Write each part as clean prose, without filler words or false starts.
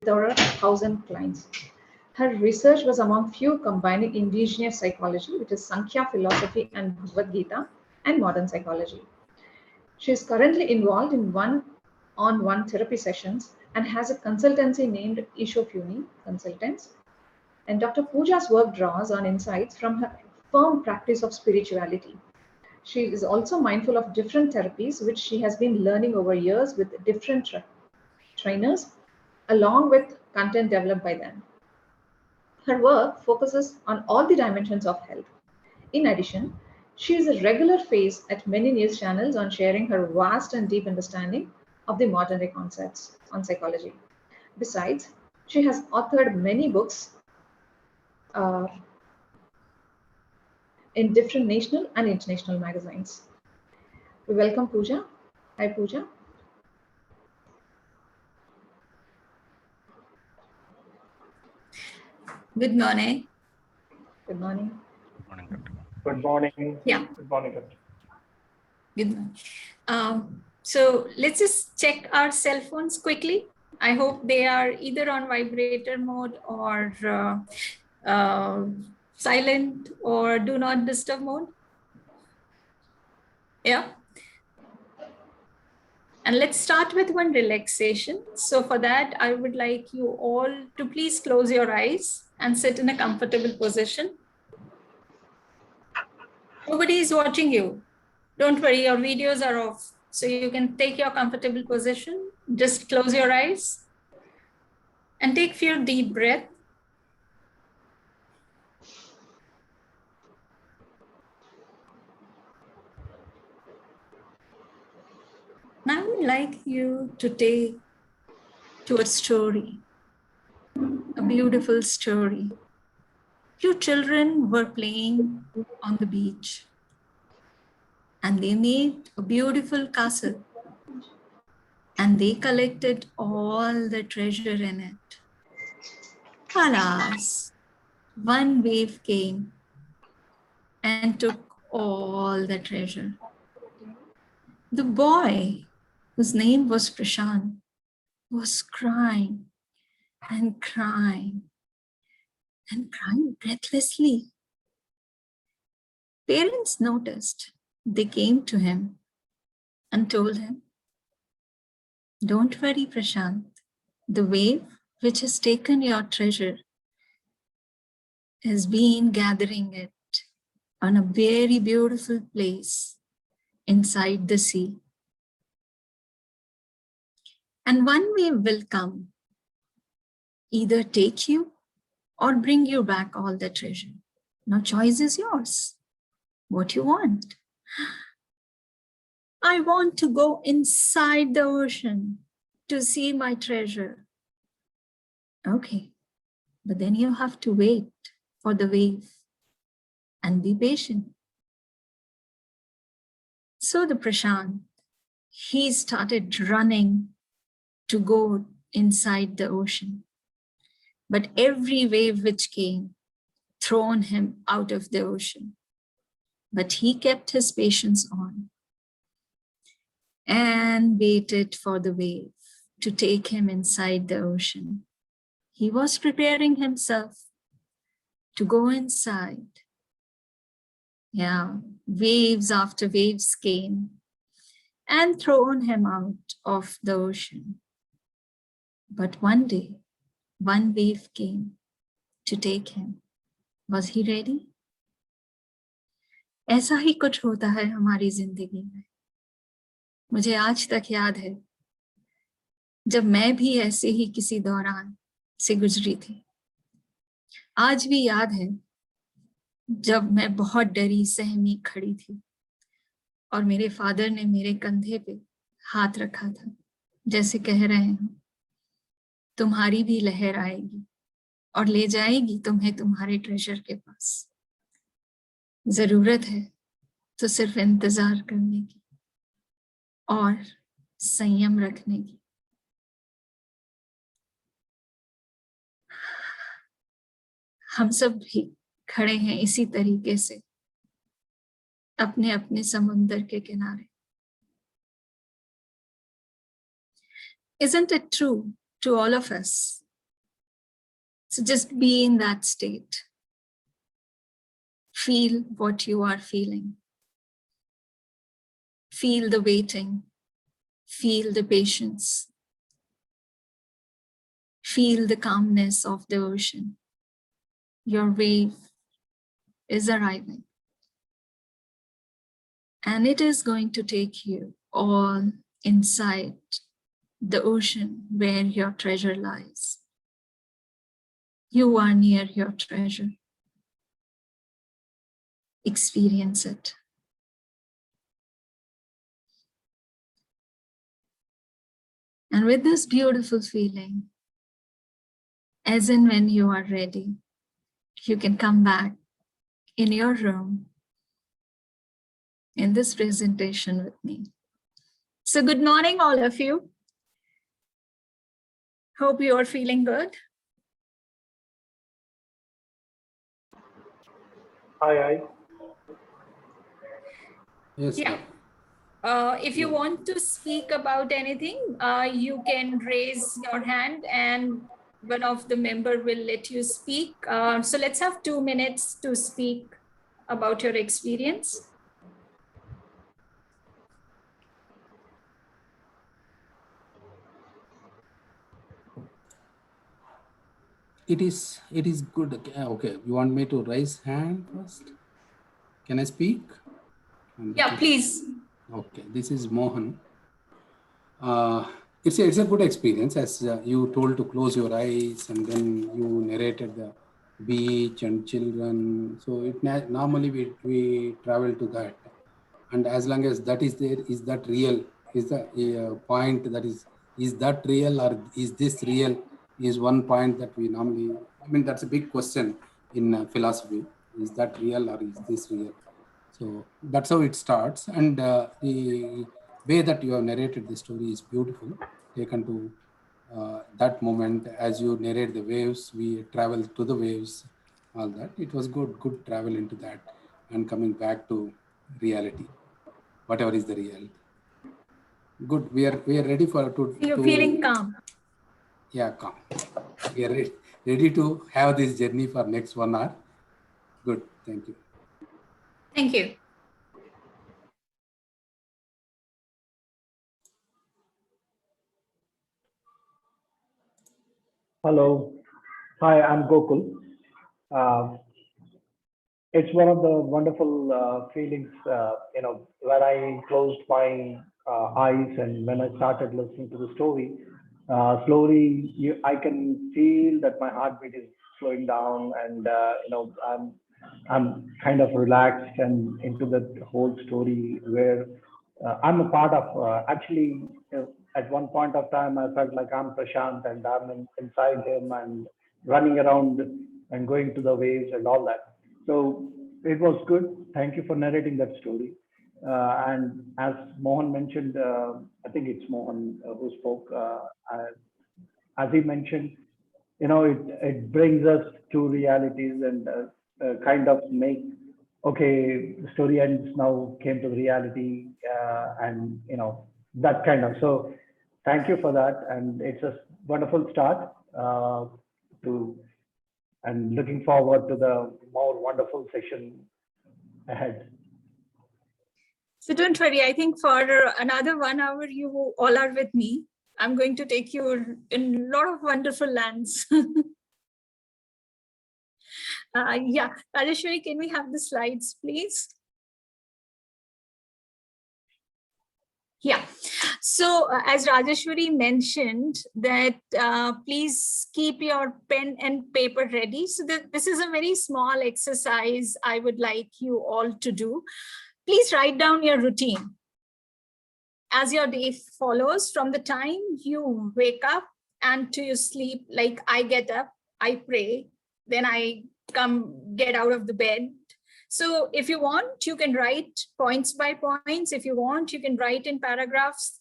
over 1,000 clients. Her research was among few combining indigenous psychology, which is Sankhya philosophy and Bhagavad Gita, and modern psychology. She is currently involved in one-on-one therapy sessions and has a consultancy named Ishofuni Consultants. And Dr. Pooja's work draws on insights from her firm practice of spirituality. She is also mindful of different therapies which she has been learning over years with different trainers, along with content developed by them. Her work focuses on all the dimensions of health. In addition, she is a regular face at many news channels on sharing her vast and deep understanding of the modern day concepts on psychology. Besides, she has authored many books in different national and international magazines. We welcome Pooja. Hi, Pooja. Good morning. Good morning. Good morning, Doctor. Good morning. Yeah. Good morning, Doctor. Good morning. So let's just check our cell phones quickly. I hope they are either on vibrator mode or silent or do not disturb mode. Yeah. And let's start with one relaxation. So for that, I would like you all to please close your eyes and sit in a comfortable position. Nobody is watching you. Don't worry, your videos are off. So you can take your comfortable position. Just close your eyes and take a few deep breaths. Now I would like you to take to a story, a beautiful story. Few children were playing on the beach and they made a beautiful castle and they collected all the treasure in it. Alas, one wave came and took all the treasure. The boy, whose name was Prashant, was crying and crying and crying breathlessly. Parents noticed. They came to him and told him, "Don't worry, Prashant. The wave which has taken your treasure has been gathering it on a very beautiful place inside the sea. And one wave will come, either take you or bring you back all the treasure. Now choice is yours. What you want? I want to go inside the ocean to see my treasure." Okay, but then you have to wait for the wave and be patient. So the Prashant, he started running to go inside the ocean. But every wave which came, thrown him out of the ocean. But he kept his patience on and waited for the wave to take him inside the ocean. He was preparing himself to go inside. Yeah, waves after waves came and thrown him out of the ocean. But one day, one wave came to take him. Was he ready? ऐसा ही कुछ होता है हमारी जिंदगी में. मुझे आज तक याद है जब मैं भी ऐसे ही किसी दौरान से गुजरी थी. आज भी याद है जब मैं बहुत डरी सहमी खड़ी थी और मेरे फादर ने मेरे कंधे पे हाथ रखा था, जैसे कह रहे हैं, तुम्हारी भी लहर आएगी और ले जाएगी तुम्हें तुम्हारे ट्रेजर के पास. जरूरत है तो सिर्फ इंतजार करने की और संयम रखने की. हम सब भी खड़े हैं इसी तरीके से अपने अपने समुंदर के किनारे. Isn't it true to all of us So just be in that state. Feel what you are feeling. Feel the waiting. Feel the patience. Feel the calmness of the ocean. Your wave is arriving. And it is going to take you all inside the ocean where your treasure lies. You are near your treasure. Experience it. And with this beautiful feeling, as and when you are ready, you can come back in your room in this presentation with me. So good morning, all of you. Hope you are feeling good. Hi. Yes. Yeah. If you want to speak about anything, you can raise your hand and one of the member will let you speak. So let's have 2 minutes to speak about your experience. It is good. Okay, you want me to raise hand first? Can I speak? Yeah, please. Okay, this is Mohan. It's a good experience, as you told to close your eyes and then you narrated the beach and children. So normally we travel to that, and as long as that is there, is that real? Is the point that is that real or is this real? Is one point that we normally. I mean, that's a big question in philosophy. Is that real or is this real? So that's how it starts, and the way that you have narrated the story is beautiful. Taken to that moment as you narrate the waves, we travel to the waves, all that. It was good travel into that, and coming back to reality, whatever is the reality. Good. We are ready for You're feeling calm. Yeah, calm. We are ready to have this journey for next 1 hour. Good. Thank you. Thank you. Hello. Hi, I'm Gokul. It's one of the wonderful feelings, when I closed my eyes and when I started listening to the story, slowly I can feel that my heartbeat is slowing down, and I'm kind of relaxed and into the whole story where I'm a part of. At one point of time, I felt like I'm Prashant and inside him and running around and going to the waves and all that. So it was good. Thank you for narrating that story. And as Mohan mentioned, I think it's Mohan who spoke. As he mentioned, it brings us to realities and kind of make, okay, the story ends now, came to reality, and that kind of. So thank you for that, and it's a wonderful start to, and looking forward to the more wonderful session ahead. So don't worry, I think for another 1 hour, you all are with me. I'm going to take you in a lot of wonderful lands. Yeah, Rajeshwari, can we have the slides, please? Yeah, so as Rajeshwari mentioned that please keep your pen and paper ready. So this is a very small exercise I would like you all to do. Please write down your routine as your day follows from the time you wake up and to your sleep. Like I get up, I pray, then I get out of the bed. So if you want, you can write points by points. If you want, you can write in paragraphs.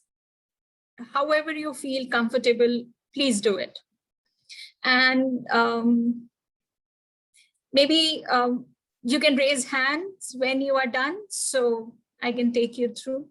However you feel comfortable, please do it. And maybe you can raise hands when you are done, so I can take you through.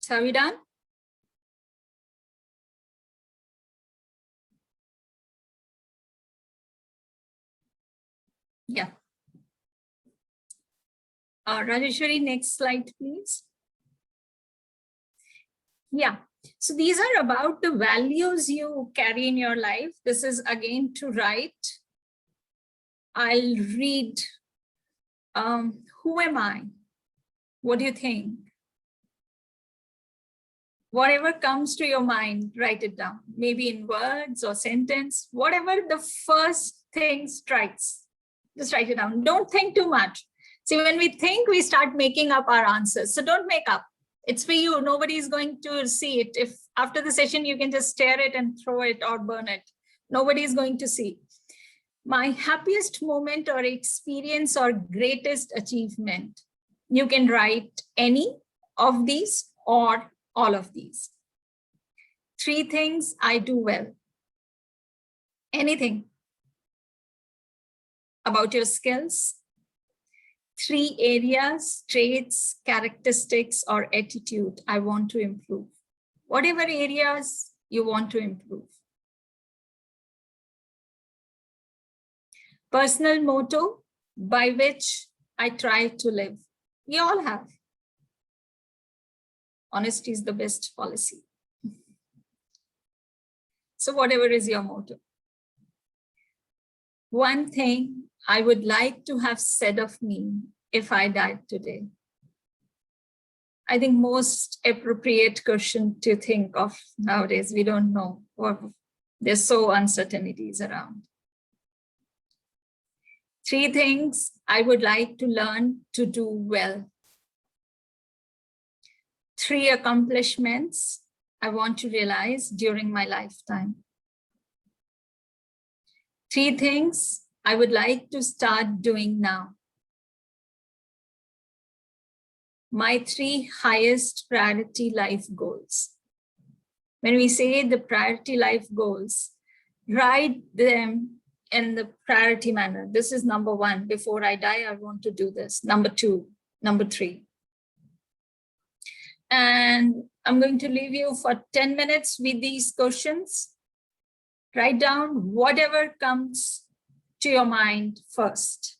So are we done? Yeah. Rajeshwari, next slide, please. Yeah. So these are about the values you carry in your life. This is again to write. I'll read. Who am I? What do you think? Whatever comes to your mind, write it down. Maybe in words or sentence, whatever the first thing strikes, just write it down. Don't think too much. See, when we think, we start making up our answers. So don't make up. It's for you. Nobody is going to see it. If after the session, you can just stare it and throw it or burn it. Nobody is going to see. My happiest moment or experience or greatest achievement. You can write any of these or all of these. 3 things I do well. Anything about your skills. 3 areas, traits, characteristics, or attitude I want to improve. Whatever areas you want to improve. Personal motto by which I try to live. We all have. Honesty is the best policy. So whatever is your motto. One thing I would like to have said of me if I died today. I think most appropriate question to think of nowadays. We don't know. There's so uncertainties around. 3 things I would like to learn to do well. 3 accomplishments I want to realize during my lifetime. 3 things I would like to start doing now. My 3 highest priority life goals. When we say the priority life goals, write them in the priority manner. This is number 1. Before I die, I want to do this. Number 2, number 3. And I'm going to leave you for 10 minutes with these questions. Write down whatever comes to your mind first.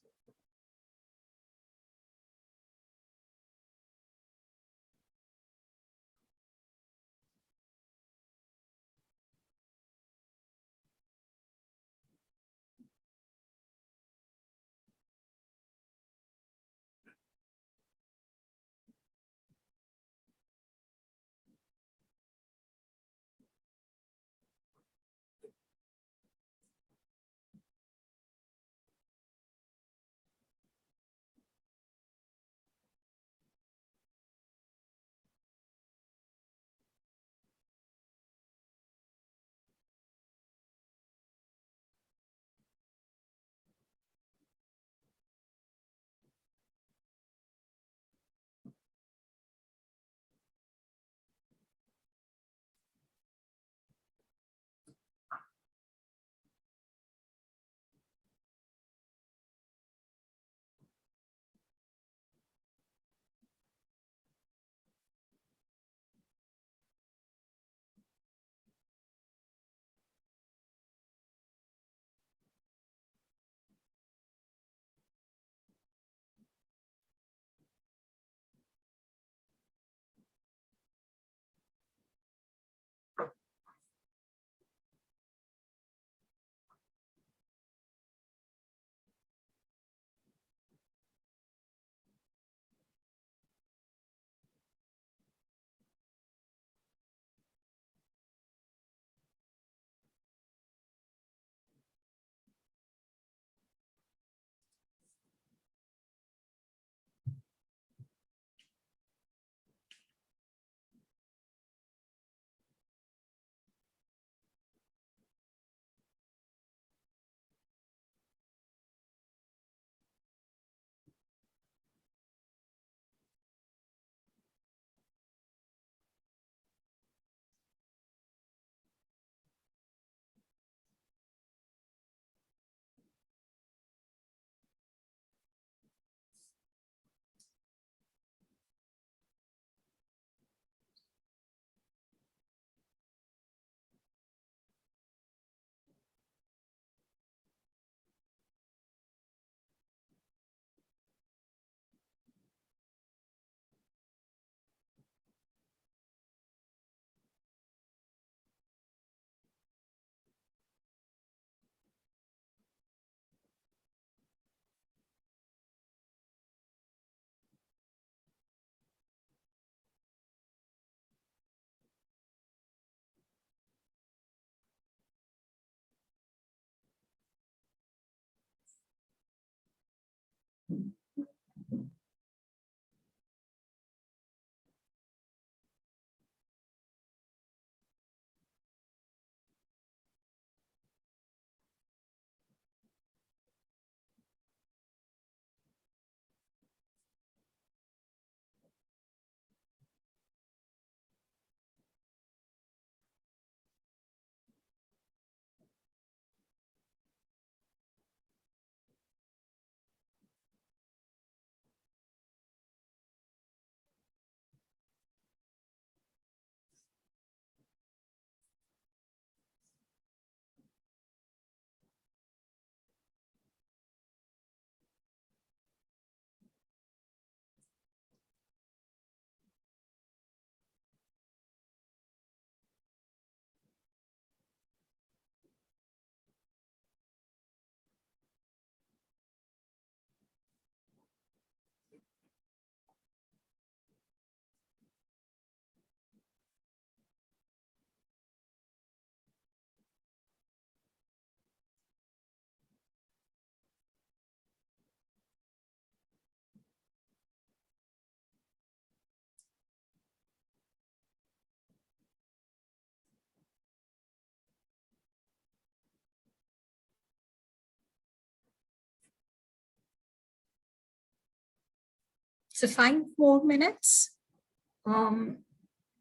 So 5 more minutes.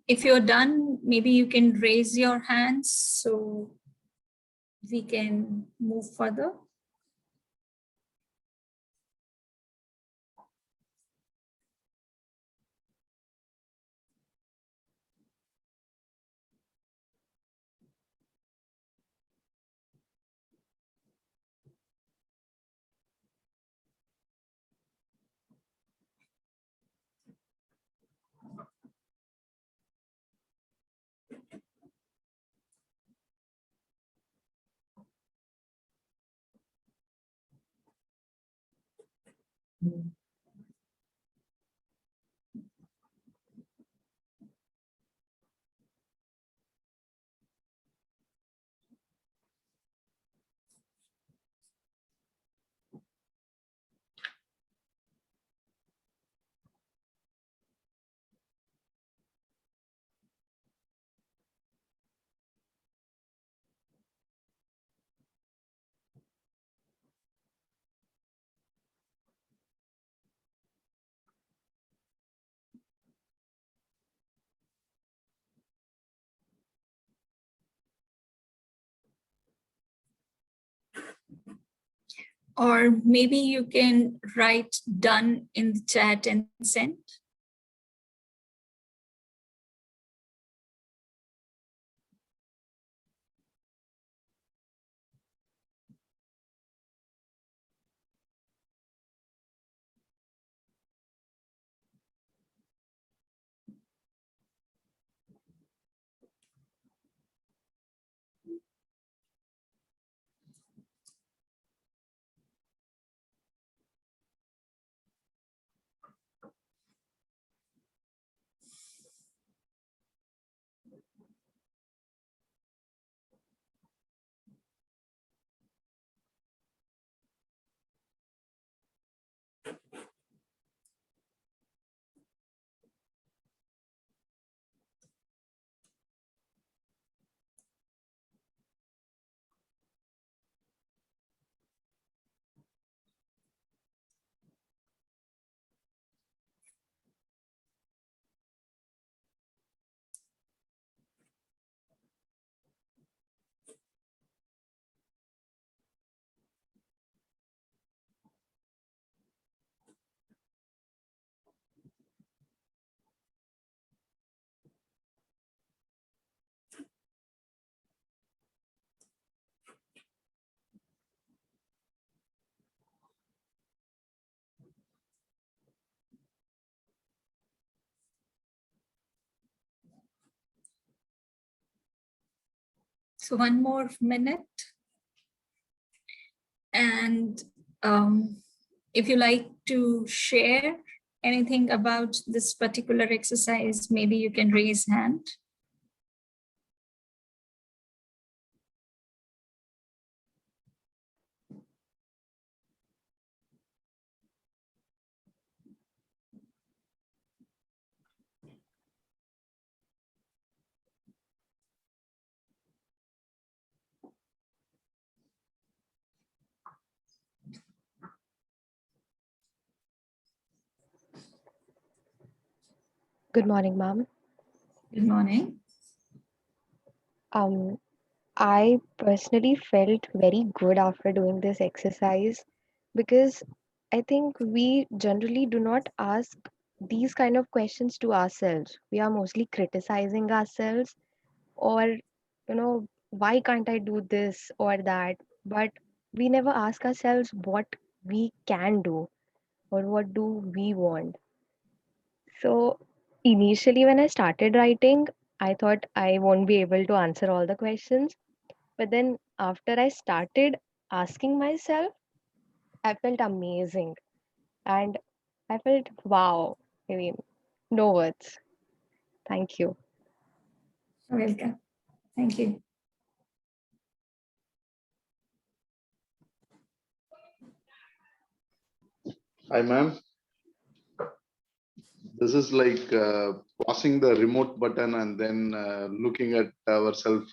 If you're done, maybe you can raise your hands so we can move further. Or maybe you can write done in the chat and send. So 1 more minute. And if you like to share anything about this particular exercise, maybe you can raise hand. Good morning, ma'am. Good morning. I personally felt very good after doing this exercise because I think we generally do not ask these kind of questions to ourselves. We are mostly criticizing ourselves or, why can't I do this or that? But we never ask ourselves what we can do or what do we want. So initially, when I started writing, I thought I won't be able to answer all the questions. But then after I started asking myself, I felt amazing. And I felt, wow. I mean, no words. Thank you. Welcome. Thank you. Hi, ma'am. This is like passing the remote button and then looking at ourselves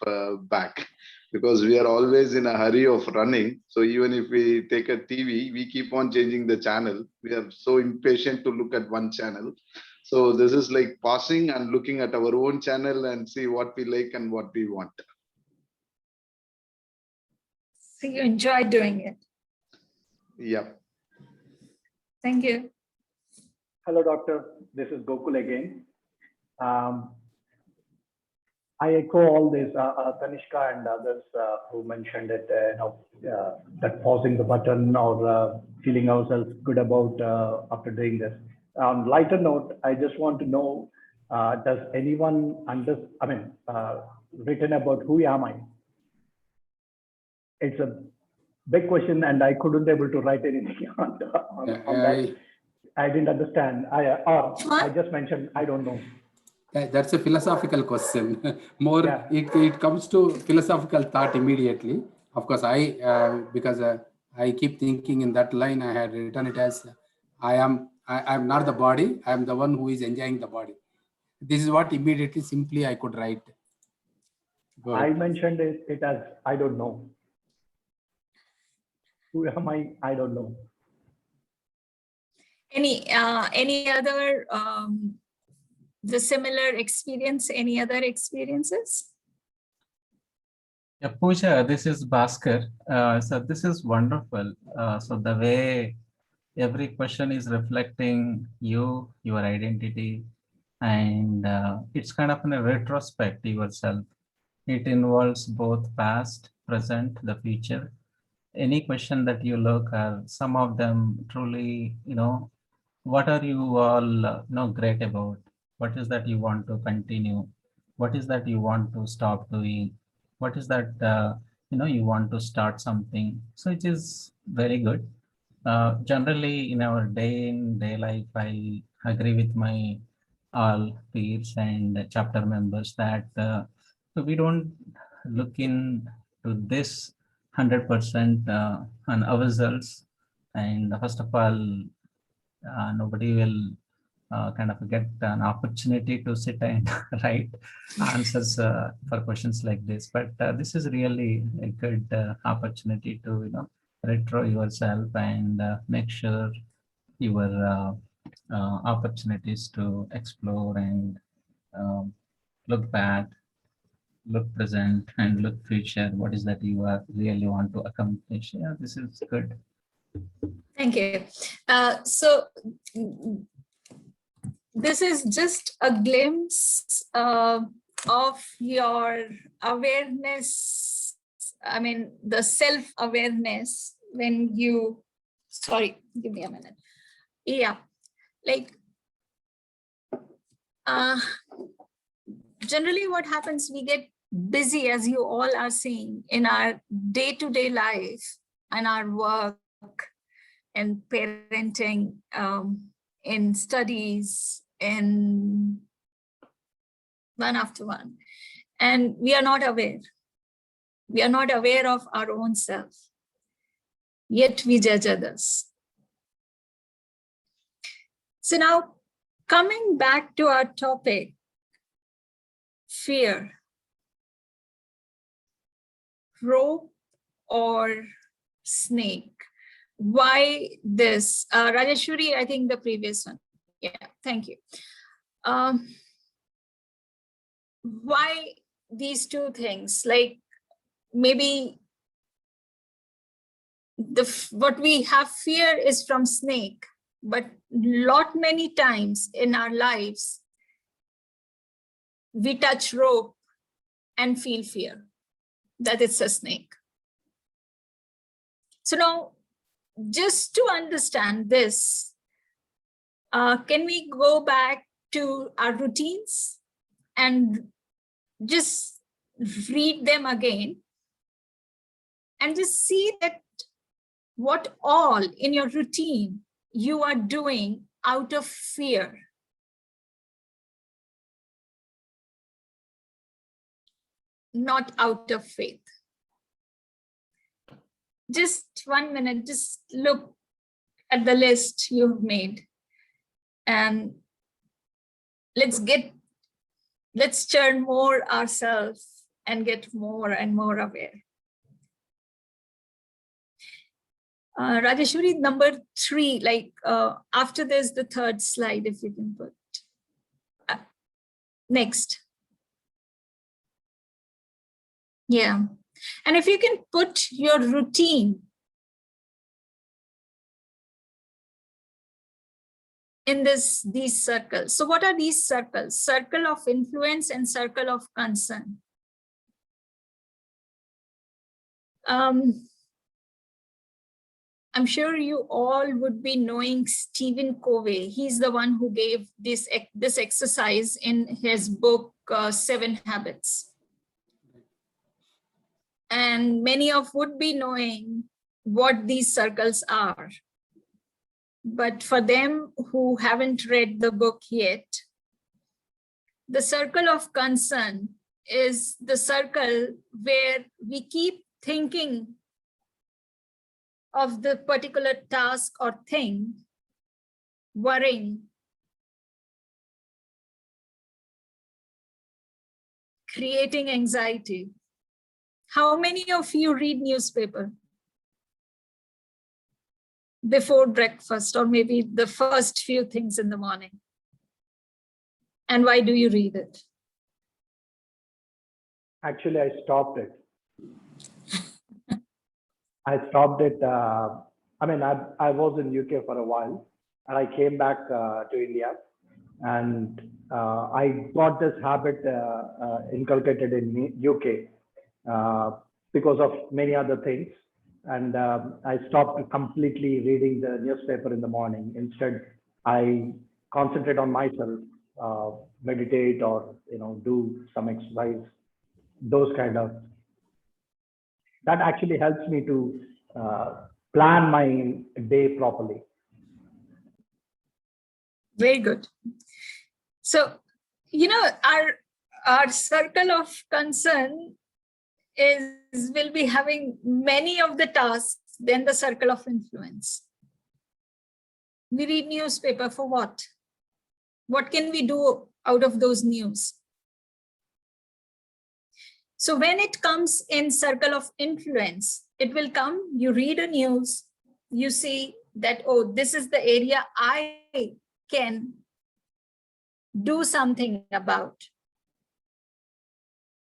back. because we are always in a hurry of running. So even if we take a TV, we keep on changing the channel. We are so impatient to look at one channel. So this is like pausing and looking at our own channel and see what we like and what we want. So you enjoy doing it. Yeah. Thank you. Hello, doctor. This is Gokul again. I echo all this, Tanishka and others who mentioned it, that pausing the button or feeling ourselves good about after doing this. On lighter note, I just want to know, does anyone written about who am I? It's a big question, and I couldn't able to write anything on that. I didn't understand. I just mentioned I don't know. That's a philosophical question. More, Yeah. it comes to philosophical thought immediately. Of course, because I keep thinking in that line, I had written it as I'm not the body. I am the one who is enjoying the body. This is what immediately, simply I could write. I mentioned it as I don't know. Who am I? I don't know. Any other the similar experience? Any other experiences? Yeah, Pooja, this is Bhaskar. So this is wonderful. So the way every question is reflecting you, your identity, and it's kind of in a retrospect yourself. It involves both past, present, the future. Any question that you look at, some of them truly, what are you all great about? What is that you want to continue? What is that you want to stop doing? What is that you want to start something? So it is very good. Generally in our day life, I agree with my all peers and chapter members that we don't look in to this 100% on ourselves. And first of all, nobody will kind of get an opportunity to sit and write answers for questions like this. But this is really a good opportunity to retro yourself and make sure your opportunities to explore and look back, look present, and look future. What is that you really want to accomplish? Yeah, this is good. Thank you. So this is just a glimpse of your awareness. I mean, the self-awareness when you, sorry, give me a minute. Yeah, like generally what happens, we get busy, as you all are seeing, in our day-to-day life and our work and parenting, in studies, in one after one. And we are not aware. We are not aware of our own self. Yet we judge others. So now, coming back to our topic, fear. Rope or snake? Why this? Rajeshwari, I think the previous one. Yeah, thank you. Why these two things? Like maybe what we have fear is from snake, but many times in our lives, we touch rope and feel fear that it's a snake. So now, just to understand this, can we go back to our routines and just read them again and just see that what all in your routine you are doing out of fear? Not out of faith. Just 1 minute, just look at the list you've made and let's churn more ourselves and get more and more aware. Rajeshwari, number 3, like after this, the third slide, if you can put. Next. Yeah. And if you can put your routine in these circles. So what are these circles? Circle of influence and circle of concern. I'm sure you all would be knowing Stephen Covey. He's the one who gave this exercise in his book, 7 Habits. And many of would be knowing what these circles are. But for them who haven't read the book yet, the circle of concern is the circle where we keep thinking of the particular task or thing, worrying, creating anxiety. How many of you read newspaper before breakfast, or maybe the first few things in the morning? And why do you read it? Actually, I stopped it. I stopped it. I mean, I was in UK for a while, and I came back to India, and I got this habit inculcated in UK because of many other things. And I stopped completely reading the newspaper in the morning. Instead, I concentrate on myself, meditate, or do some exercise. Those kind of. That actually helps me to plan my day properly. Very good. So, our circle of concern will be having many of the tasks than the circle of influence. We read newspaper for what? What can we do out of those news? So when it comes in circle of influence, it will come, you read a news, you see that, oh, this is the area I can do something about.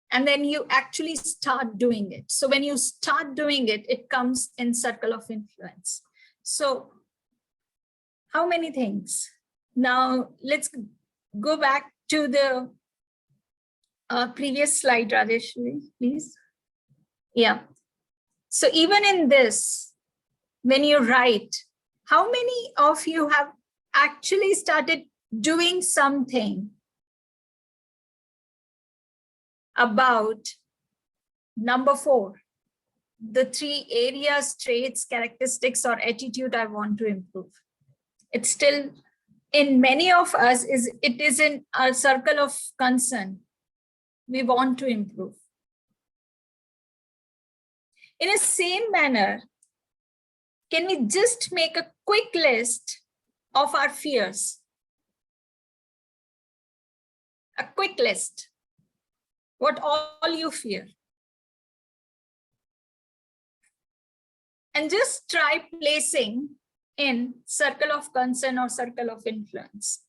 And then you actually start doing it. So when you start doing it, it comes in circle of influence. So how many things? Now let's go back to the previous slide, Rajeshwari, please. Yeah. So even in this, when you write, how many of you have actually started doing something about number 4, the 3 areas, traits, characteristics, or attitude I want to improve? It's still in many of us, it is in our circle of concern. We want to improve. In a same manner, can we just make a quick list of our fears? A quick list. What all you fear. And just try placing in circle of concern or circle of influence.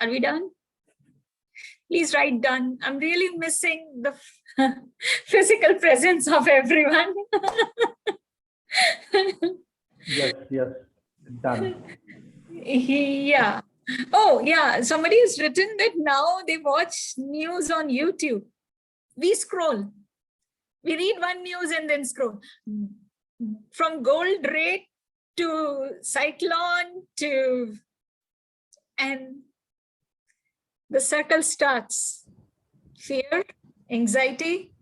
Are we done? Please write done. I'm really missing the physical presence of everyone. Yes, done. Yeah. Oh, yeah. Somebody has written that now they watch news on YouTube. We scroll. We read one news and then scroll. From gold rate to cyclone to, and the circle starts. fear, anxiety.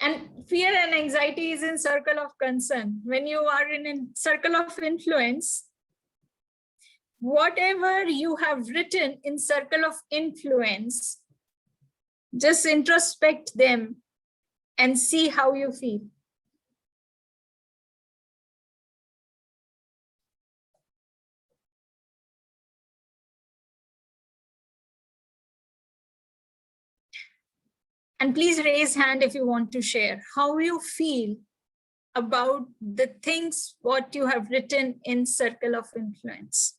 And fear and anxiety is in circle of concern. When you are in a circle of influence, whatever you have written in circle of influence, just introspect them and see how you feel. And please raise hand if you want to share how you feel about the things what you have written in circle of influence.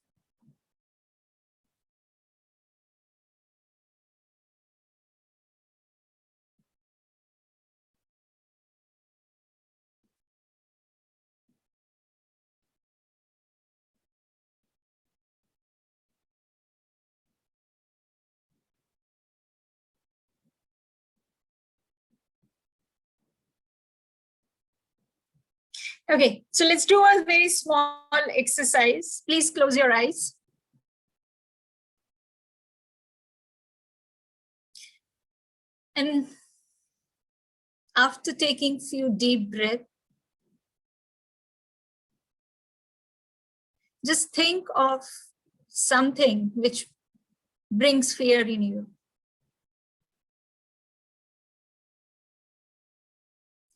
Okay, so let's do a very small exercise. Please close your eyes. And after taking few deep breaths, just think of something which brings fear in you.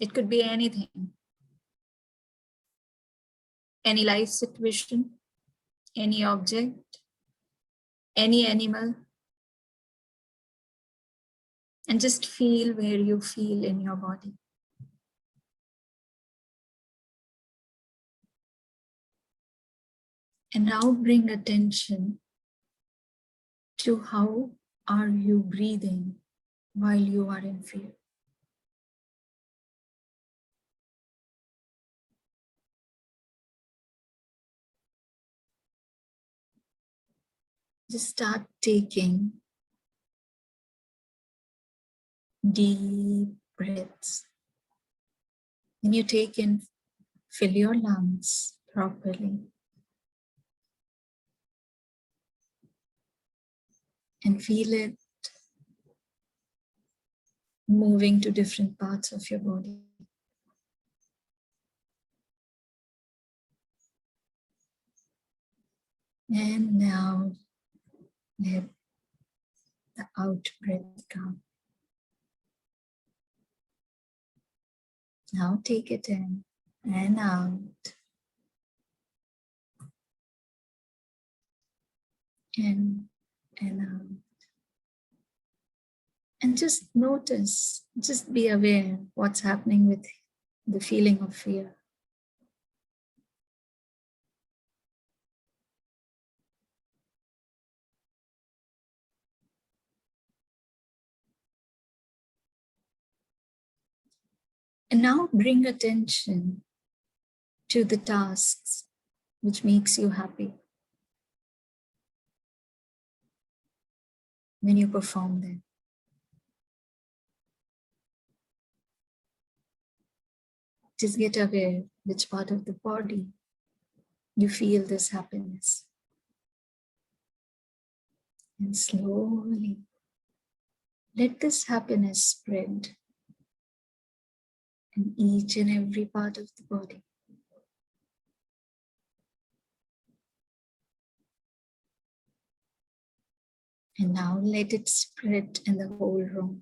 It could be anything. Any life situation, any object, any animal. And just feel where you feel in your body. And now bring attention to how are you breathing while you are in fear. Just start taking deep breaths. When you take in, fill your lungs properly. And feel it moving to different parts of your body. And now let the out breath come. Now take it in and out. In and out. And just notice, just be aware what's happening with the feeling of fear. And now bring attention to the tasks which makes you happy when you perform them. Just get aware which part of the body you feel this happiness. And slowly let this happiness spread in each and every part of the body. And now let it spread in the whole room,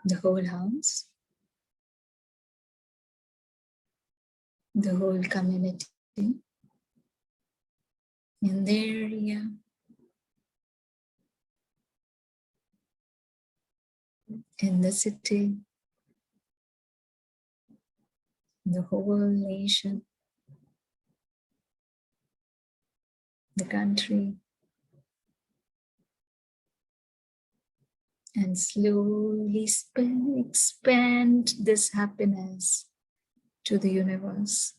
the whole house, the whole community, in the area, in the city, the whole nation, the country, and slowly expand this happiness to the universe.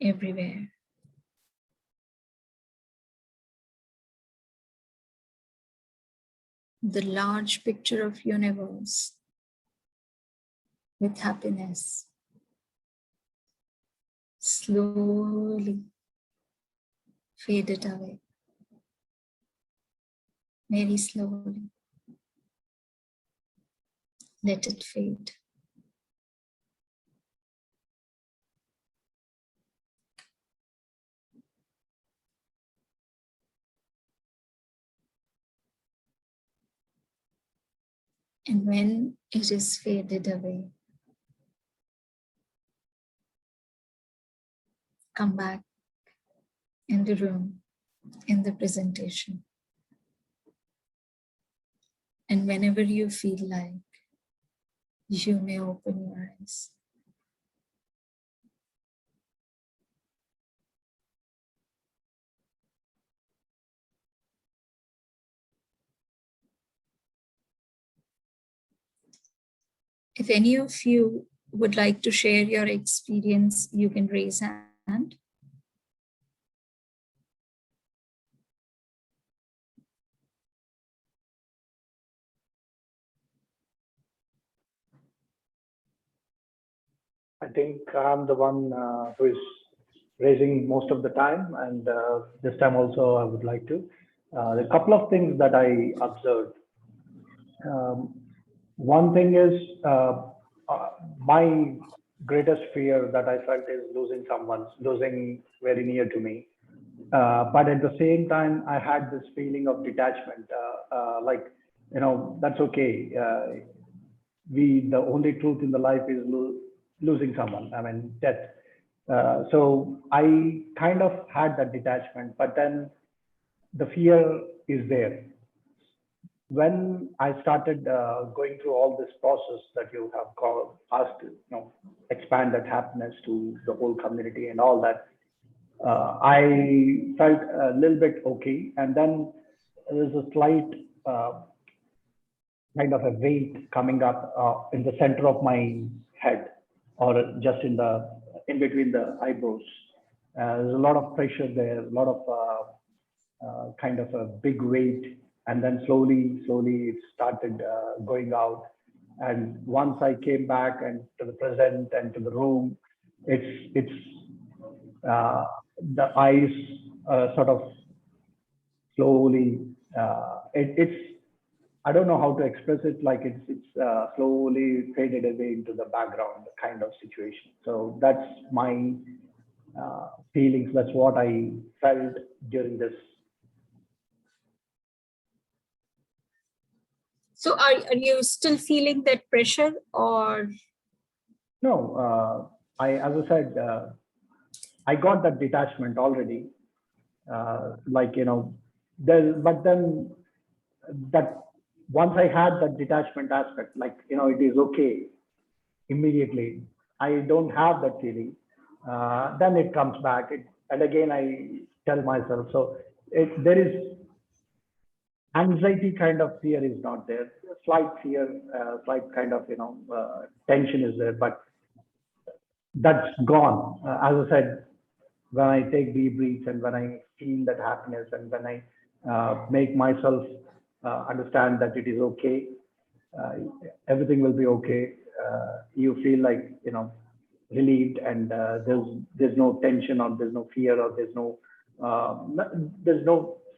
Everywhere. The large picture of universe with happiness slowly fade it away. Very slowly. Let it fade. And when it is faded away, come back in the room, in the presentation. And whenever you feel like, you may open your eyes. If any of you would like to share your experience, you can raise hand. I think I'm the one who is raising most of the time, and this time also I would like to. A couple of things that I observed. One thing is my greatest fear that I felt is losing someone, losing very near to me. But at the same time, I had this feeling of detachment, like, that's okay. The only truth in the life is losing someone, I mean, death. So I kind of had that detachment, but then the fear is there. When I started going through all this process that you have asked, expand that happiness to the whole community and all that, I felt a little bit okay. And then there's a slight kind of a weight coming up in the center of my head, or just in between the eyebrows. There's a lot of pressure there, a lot of kind of a big weight. And then slowly it started going out. And once I came back and to the present and to the room, it's the eyes sort of slowly, it's I don't know how to express it, like it's slowly faded away into the background kind of situation. So that's my feelings. That's what I felt during this. So are you still feeling that pressure, or? No, as I said, I got that detachment already. But then that once I had that detachment aspect, like, it is okay immediately. I don't have that feeling. Then it comes back. And again, I tell myself, so there is anxiety kind of fear is not there. Slight fear, slight kind of, tension is there, but that's gone. As I said, when I take deep breaths and when I feel that happiness and when I make myself understand that it is okay, everything will be okay. You feel like, relieved, and there's no tension, or there's no fear, or there's no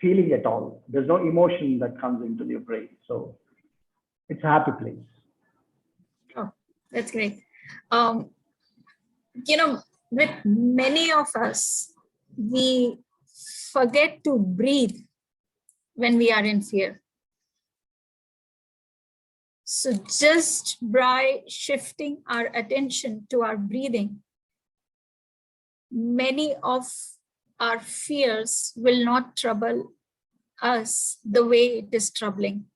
feeling at all. There's no emotion that comes into your brain. So it's a happy place. Oh, that's great. With many of us, we forget to breathe when we are in fear. So just by shifting our attention to our breathing, many of our fears will not trouble us the way it is troubling.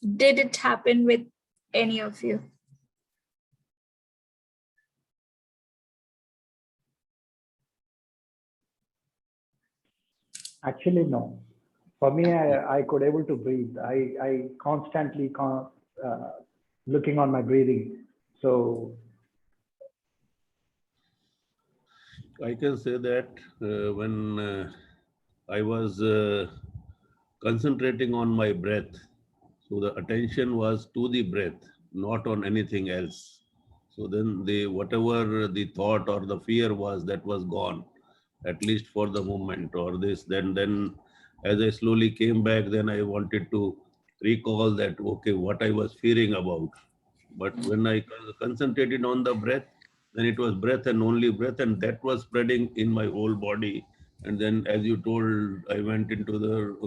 Did it happen with any of you? Actually, no. For me, I could able to breathe. I constantly looking on my breathing. So I can say that when I was concentrating on my breath, so the attention was to the breath, not on anything else. So then whatever the thought or the fear was, that was gone, at least for the moment, or this. Then as I slowly came back, then I wanted to recall that, okay, what I was fearing about. But when I concentrated on the breath, then it was breath and only breath, and that was spreading in my whole body. And then, as you told, I went into the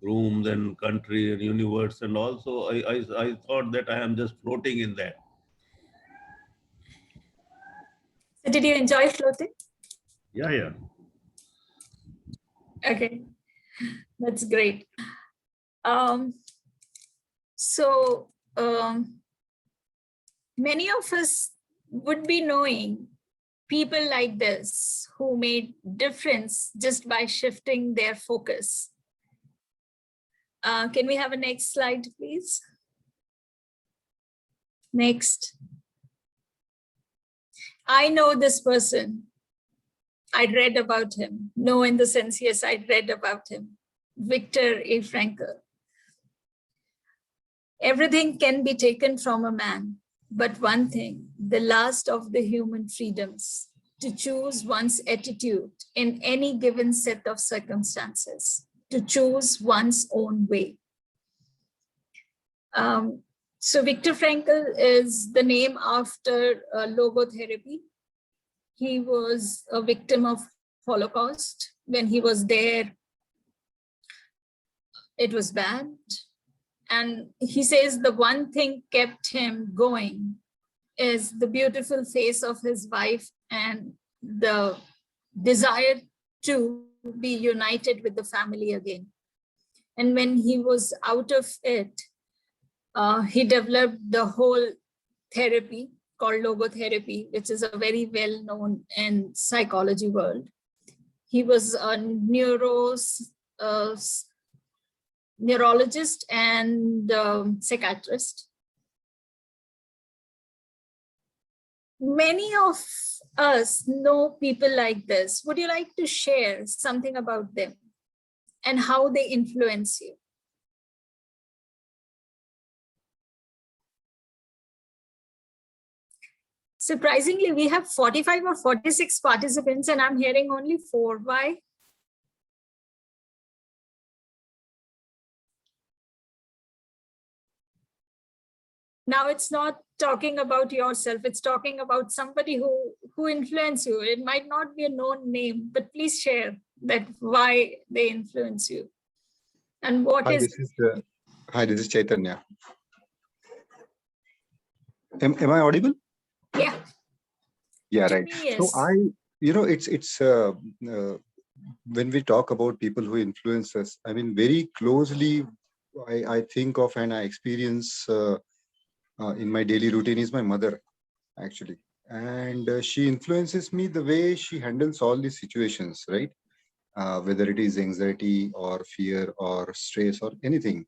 room, then country and universe, and also I thought that I am just floating in that. So did you enjoy floating? Yeah. Okay, that's great. Many of us would be knowing people like this who made difference just by shifting their focus. Can we have a next slide, please? Next. I know this person. I'd read about him. No, in the sense, yes, I'd read about him. Viktor A. Frankl. Everything can be taken from a man, but one thing, the last of the human freedoms, to choose one's attitude in any given set of circumstances, to choose one's own way. So Viktor Frankl is the name after logotherapy. He was a victim of Holocaust. When he was there, it was bad. And he says the one thing kept him going is the beautiful face of his wife and the desire to be united with the family again. And when he was out of it, he developed the whole therapy called logotherapy, which is a very well-known in psychology world. He was a neurologist and psychiatrist. Many of us know people like this. Would you like to share something about them and how they influence you? Surprisingly, we have 45 or 46 participants and I'm hearing only 4. Why? Now it's not talking about yourself, it's talking about somebody who influenced you. It might not be a known name, but please share that why they influence you. And what Hi, this is Chaitanya. Am I audible? Yeah. Yeah, right. Yes. So it's when we talk about people who influence us, I mean, very closely, I think of and I experience in my daily routine is my mother, actually. And she influences me the way she handles all these situations, right? Whether it is anxiety or fear or stress or anything.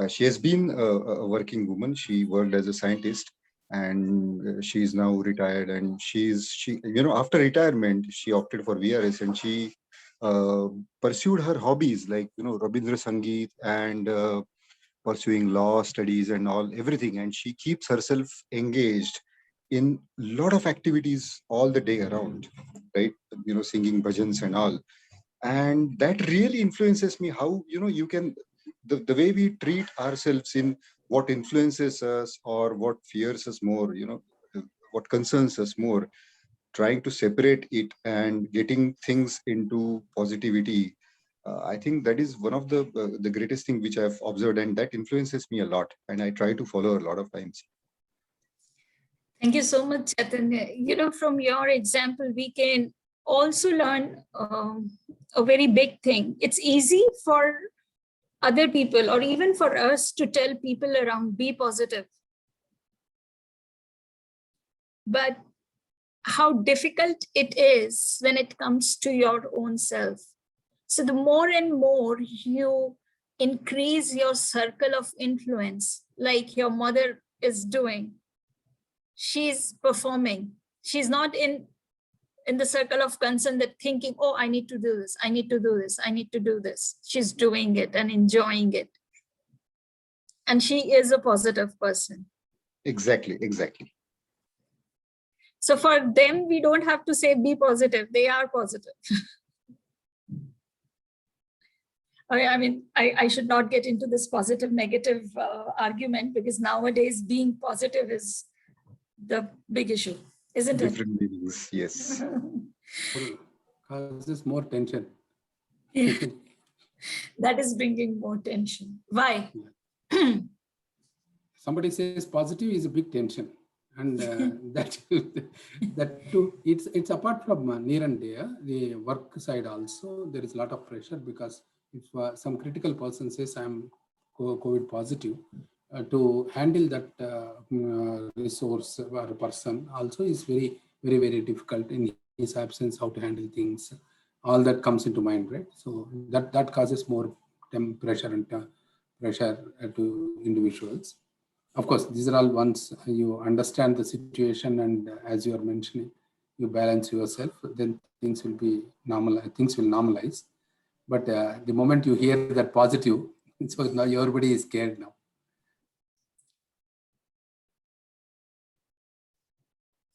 She has been a working woman. She worked as a scientist and she is now retired, and she after retirement she opted for VRS, and she pursued her hobbies like Rabindra Sangeet and pursuing law studies and everything, and she keeps herself engaged in a lot of activities all the day around, right? Singing bhajans and all. And that really influences me how you can the way we treat ourselves in what influences us or what fears us more, what concerns us more, trying to separate it and getting things into positivity. I think that is one of the greatest thing which I've observed, and that influences me a lot, and I try to follow a lot of times. Thank you so much, Chaitanya. From your example, we can also learn a very big thing. It's easy for other people or even for us to tell people around, be positive. But how difficult it is when it comes to your own self. So the more and more you increase your circle of influence, like your mother is doing, she's performing. She's not in the circle of concern that thinking, oh, I need to do this, I need to do this, I need to do this. She's doing it and enjoying it. And she is a positive person. Exactly. So for them, we don't have to say be positive. They are positive. I mean, I should not get into this positive negative argument, because nowadays being positive is the big issue, isn't it? Different meanings, yes. Causes more tension. That is bringing more tension. Why? Somebody says positive is a big tension, and that too, it's apart from near and there, the work side also, there is a lot of pressure, because if some critical person says I'm COVID positive, to handle that resource or person also is very, very, very difficult in his absence, how to handle things. All that comes into mind, right? So that causes more pressure and pressure to individuals. Of course, these are all once you understand the situation, and as you are mentioning, you balance yourself, then things will be normal. Things will normalize. But the moment you hear that positive, so now everybody is scared now.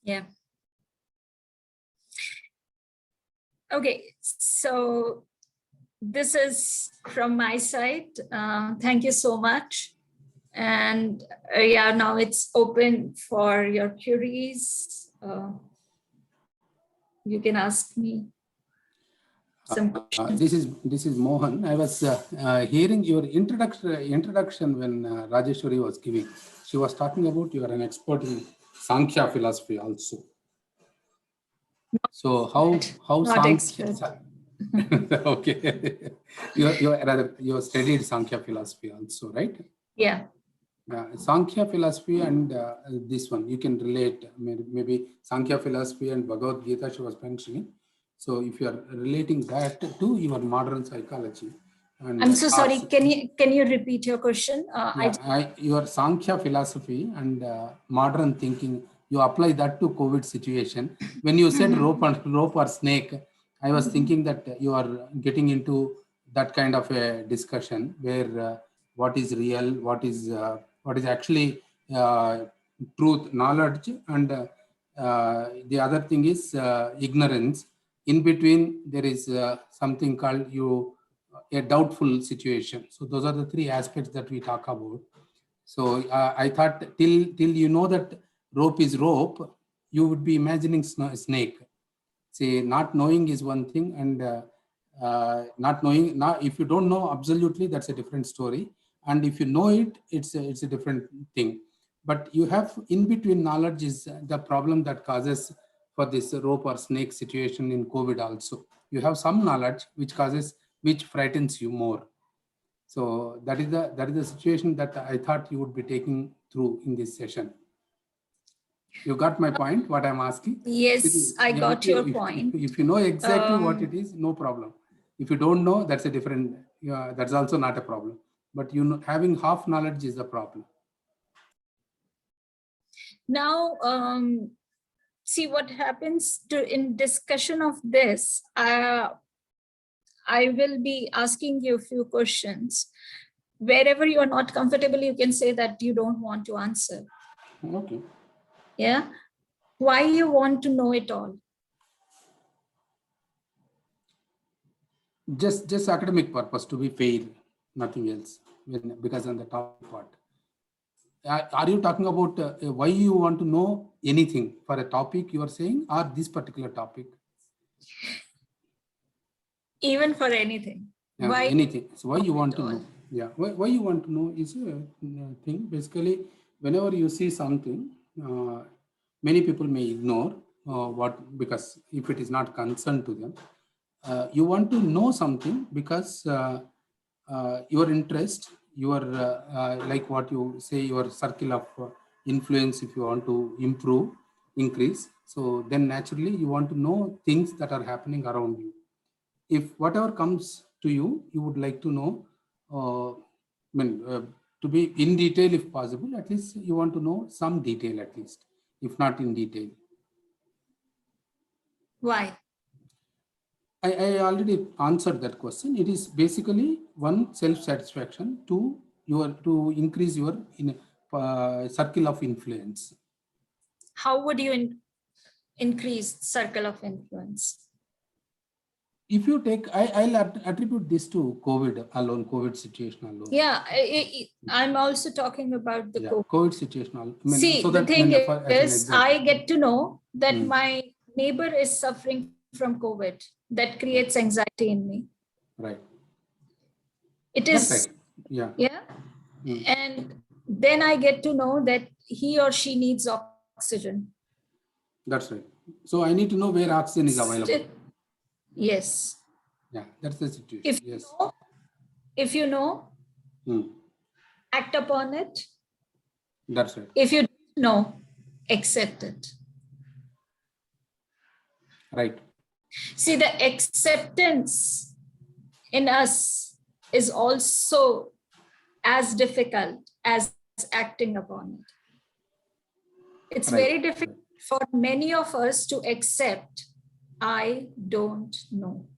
Yeah. Okay, so this is from my side. Thank you so much. And yeah, now it's open for your queries. You can ask me some questions. This is Mohan. I was hearing your introduction when Rajeshwari was giving. She was talking about you are an expert in Sankhya philosophy also. So how Not expert. Okay, you studied Sankhya philosophy also, right? Yeah. Sankhya philosophy and this one you can relate, maybe Sankhya philosophy and Bhagavad Gita she was mentioning. So if you are relating that to your modern psychology, and I'm so sorry. Can you repeat your question? Your Sankhya philosophy and modern thinking, you apply that to COVID situation. When you said rope or snake, I was thinking that you are getting into that kind of a discussion where what is real, what is actually truth, knowledge, and the other thing is ignorance. In between, there is something called a doubtful situation. So those are the three aspects that we talk about. So I thought till you know that rope is rope, you would be imagining snake. See, not knowing is one thing, and not knowing. Now, if you don't know absolutely, that's a different story. And if you know it, it's a different thing. But you have in between knowledge is the problem that causes for this rope or snake situation in COVID also. You have some knowledge which frightens you more. So that is the situation that I thought you would be taking through in this session. You got my point, what I'm asking? Yes, I got your point. If you know exactly what it is, no problem. If you don't know, that's a different, that's also not a problem. But you know, having half knowledge is the problem. Now, see what happens in discussion of this. I will be asking you a few questions. Wherever you are not comfortable, you can say that you don't want to answer. Okay. Yeah. Why you want to know it all? Just academic purpose, to be fair, nothing else. Because on the topic part. Are you talking about why you want to know anything for a topic you are saying, or this particular topic? Even for anything. Why anything? So why you want to know? Yeah, why you want to know is a thing. Basically, whenever you see something, many people may ignore because if it is not concerned to them, you want to know something because your interest, your like what you say, your circle of influence, if you want to improve, increase. So then naturally you want to know things that are happening around you. If whatever comes to you, you would like to know, to be in detail if possible, at least you want to know some detail at least, if not in detail. Why? I already answered that question. It is basically one, self-satisfaction, to increase your circle of influence. How would you increased circle of influence. If you take, I'll attribute this to COVID alone, COVID situation alone. Yeah, I'm also talking about the COVID situation alone. I mean, See, so the that, thing as an is, example. I get to know that my neighbor is suffering from COVID. That creates anxiety in me. Right. It That's is, right. Yeah. yeah. And then I get to know that he or she needs oxygen. That's right. So I need to know where oxygen is available. Yes. Yeah, that's the situation. If you know, act upon it. That's right. If you don't know, accept it. Right. See, the acceptance in us is also as difficult as acting upon it. It's very difficult for many of us to accept, I don't know.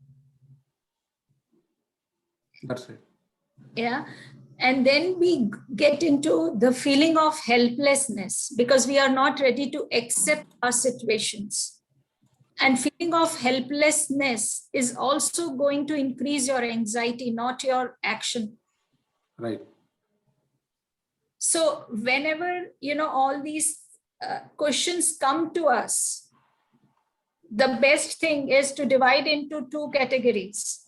That's right. Yeah. And then we get into the feeling of helplessness because we are not ready to accept our situations. And feeling of helplessness is also going to increase your anxiety, not your action. Right. So whenever, all these questions come to us, the best thing is to divide into two categories.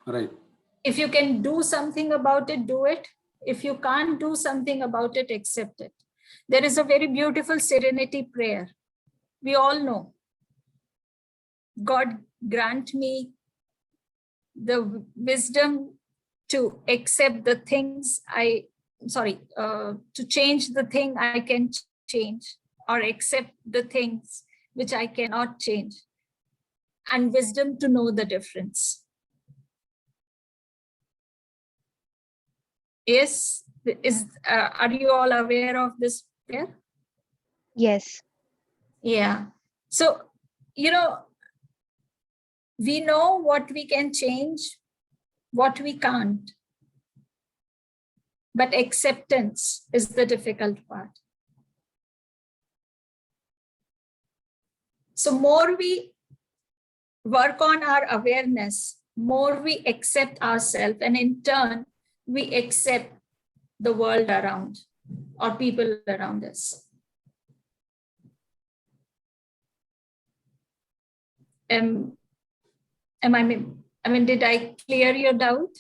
Right. If you can do something about it, do it. If you can't do something about it, accept it. There is a very beautiful serenity prayer. We all know. God grant me the wisdom to accept the things to change the thing I can change, or accept the things which I cannot change, and wisdom to know the difference. Yes, are you all aware of this prayer? Yes. Yeah. So, we know what we can change, what we can't. But acceptance is the difficult part. So more we work on our awareness, more we accept ourselves, and in turn, we accept the world around or people around us. Did I clear your doubt?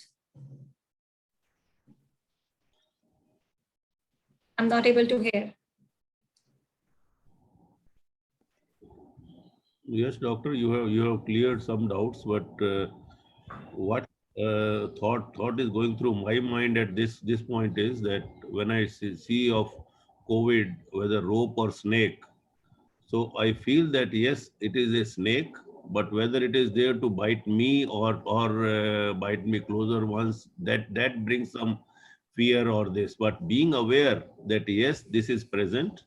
I'm not able to hear. Yes, doctor, you have cleared some doubts, but what thought is going through my mind at this point is that when I see of COVID, whether rope or snake, so I feel that yes, it is a snake, but whether it is there to bite me or bite me closer once, that brings some fear or this. But being aware that yes, this is present,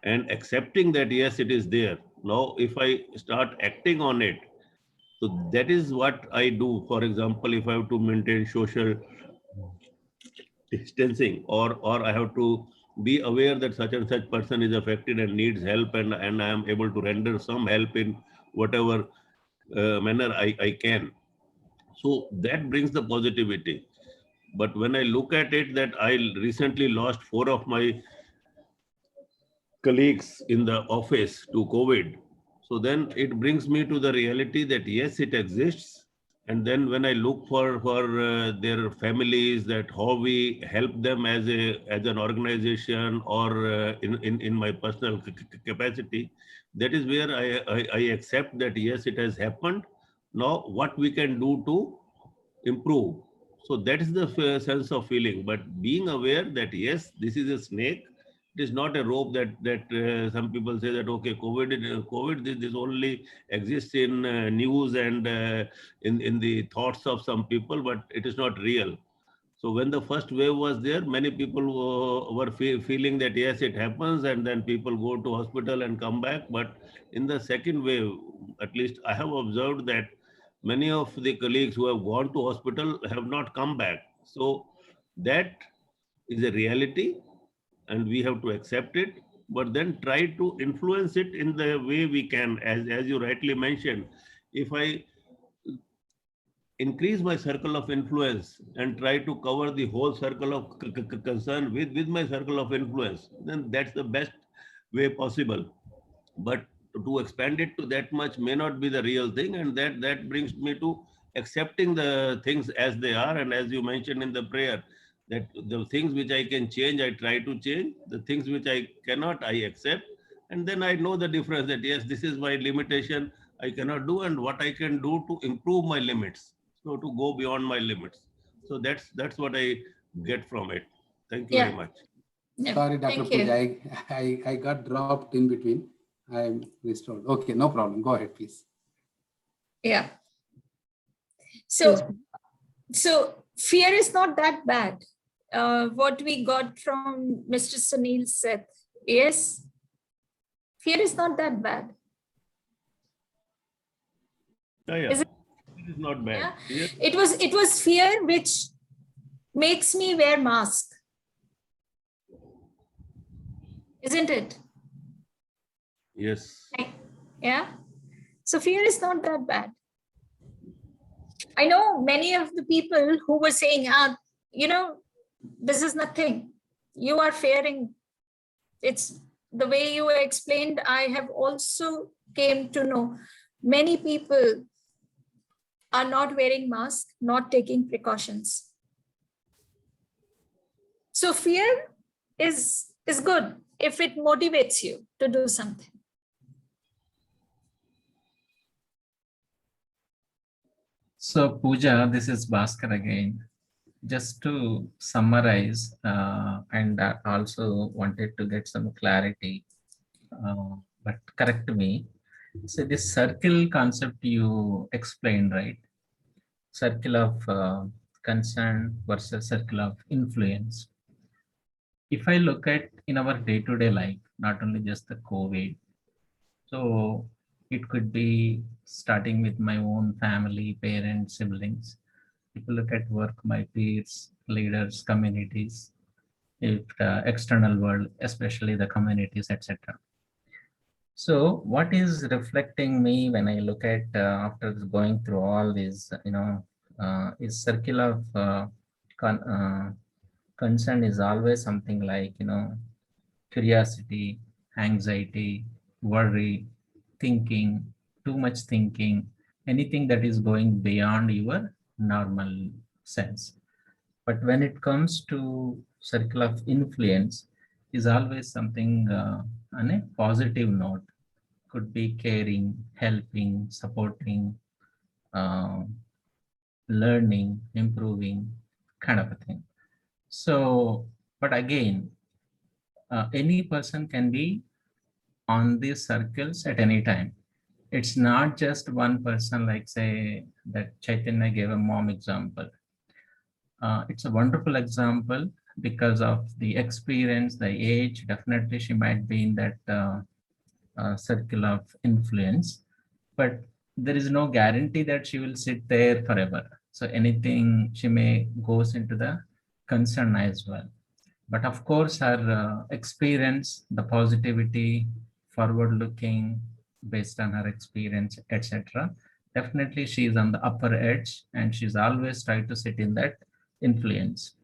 and accepting that yes, it is there. Now, if I start acting on it, so that is what I do. For example, if I have to maintain social distancing, or I have to be aware that such and such person is affected and needs help, and I am able to render some help in whatever manner I can. So that brings the positivity. But when I look at it, that I recently lost 4 of my colleagues in the office to COVID. So then it brings me to the reality that yes, it exists. And then when I look for their families, that how we help them as an organization or in my personal capacity, that is where I accept that yes, it has happened. Now what we can do to improve. So that is the sense of feeling. But being aware that yes, this is a snake. It is not a rope that some people say that okay, COVID this only exists in news and in the thoughts of some people, but it is not real. So when the first wave was there, many people were feeling that yes, it happens, and then people go to hospital and come back. But in the second wave, at least I have observed that many of the colleagues who have gone to hospital have not come back. So that is a reality, and we have to accept it. but then try to influence it in the way we can. As you rightly mentioned, if I increase my circle of influence and try to cover the whole circle of concern with my circle of influence, then that's the best way possible. But to expand it to that much may not be the real thing, and that brings me to accepting the things as they are. And as you mentioned in the prayer, that the things which I can change, I try to change. The things which I cannot, I accept. And then I know the difference, that yes, this is my limitation, I cannot do, and what I can do to improve my limits, so to go beyond my limits. So that's what I get from it. Thank you very much. Yeah, Sorry, Dr. thank you. Pooja, I got dropped in between. I'm restored. Okay, no problem. Go ahead, please. Yeah. So fear is not that bad. What we got from Mr. Sunil said, yes, fear is not that bad. Is it? It is not bad. Yeah. It was fear which makes me wear mask. Isn't it? Yes. Yeah. So fear is not that bad. I know many of the people who were saying, this is nothing. You are fearing. It's the way you explained. I have also came to know many people are not wearing masks, not taking precautions. So fear is good if it motivates you to do something. So Pooja, this is Bhaskar again. Just to summarize, and I also wanted to get some clarity, but correct me. So this circle concept you explained, right? Circle of concern versus circle of influence. If I look at in our day-to-day life, not only just the COVID, so it could be starting with my own family, parents, siblings. If you look at work, my peers, leaders, communities, if external world, especially the communities, etc. So what is reflecting me when I look at after going through all these, is circle of concern is always something like, curiosity, anxiety, worry, thinking, too much thinking, anything that is going beyond your normal sense. But when it comes to circle of influence, is always something on a positive note. Could be caring, helping, supporting, learning, improving, kind of a thing. So, but again, any person can be on these circles at any time. It's not just one person, like say that Chaitanya gave a mom example. It's a wonderful example because of the experience, the age. Definitely she might be in that circle of influence, but there is no guarantee that she will sit there forever. So anything, she may goes into the concern as well. But of course, her experience, the positivity, forward looking, based on her experience, etc. Definitely she is on the upper edge, and she's always trying to sit in that influence.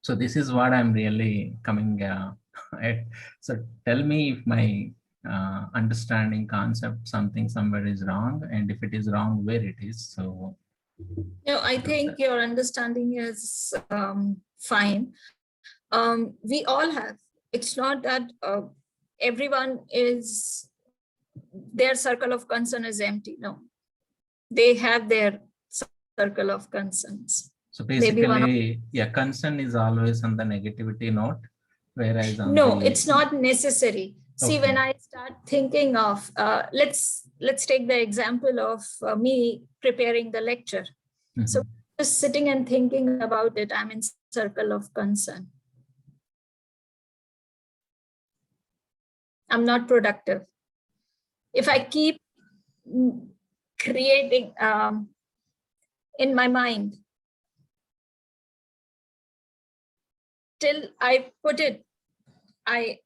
So this is what I'm really coming at. So tell me if my understanding concept something somewhere is wrong, and if it is wrong, where it is. So no, I think your understanding is fine. We all have. It's not that everyone is, their circle of concern is empty. No, they have their circle of concerns. So basically, yeah, concern is always on the negativity note, whereas on no, it's not necessary. See, Okay. when I start thinking of, let's take the example of me preparing the lecture. So just sitting and thinking about it, I'm in circle of concern. I'm not productive. If I keep creating in my mind, till I put it, I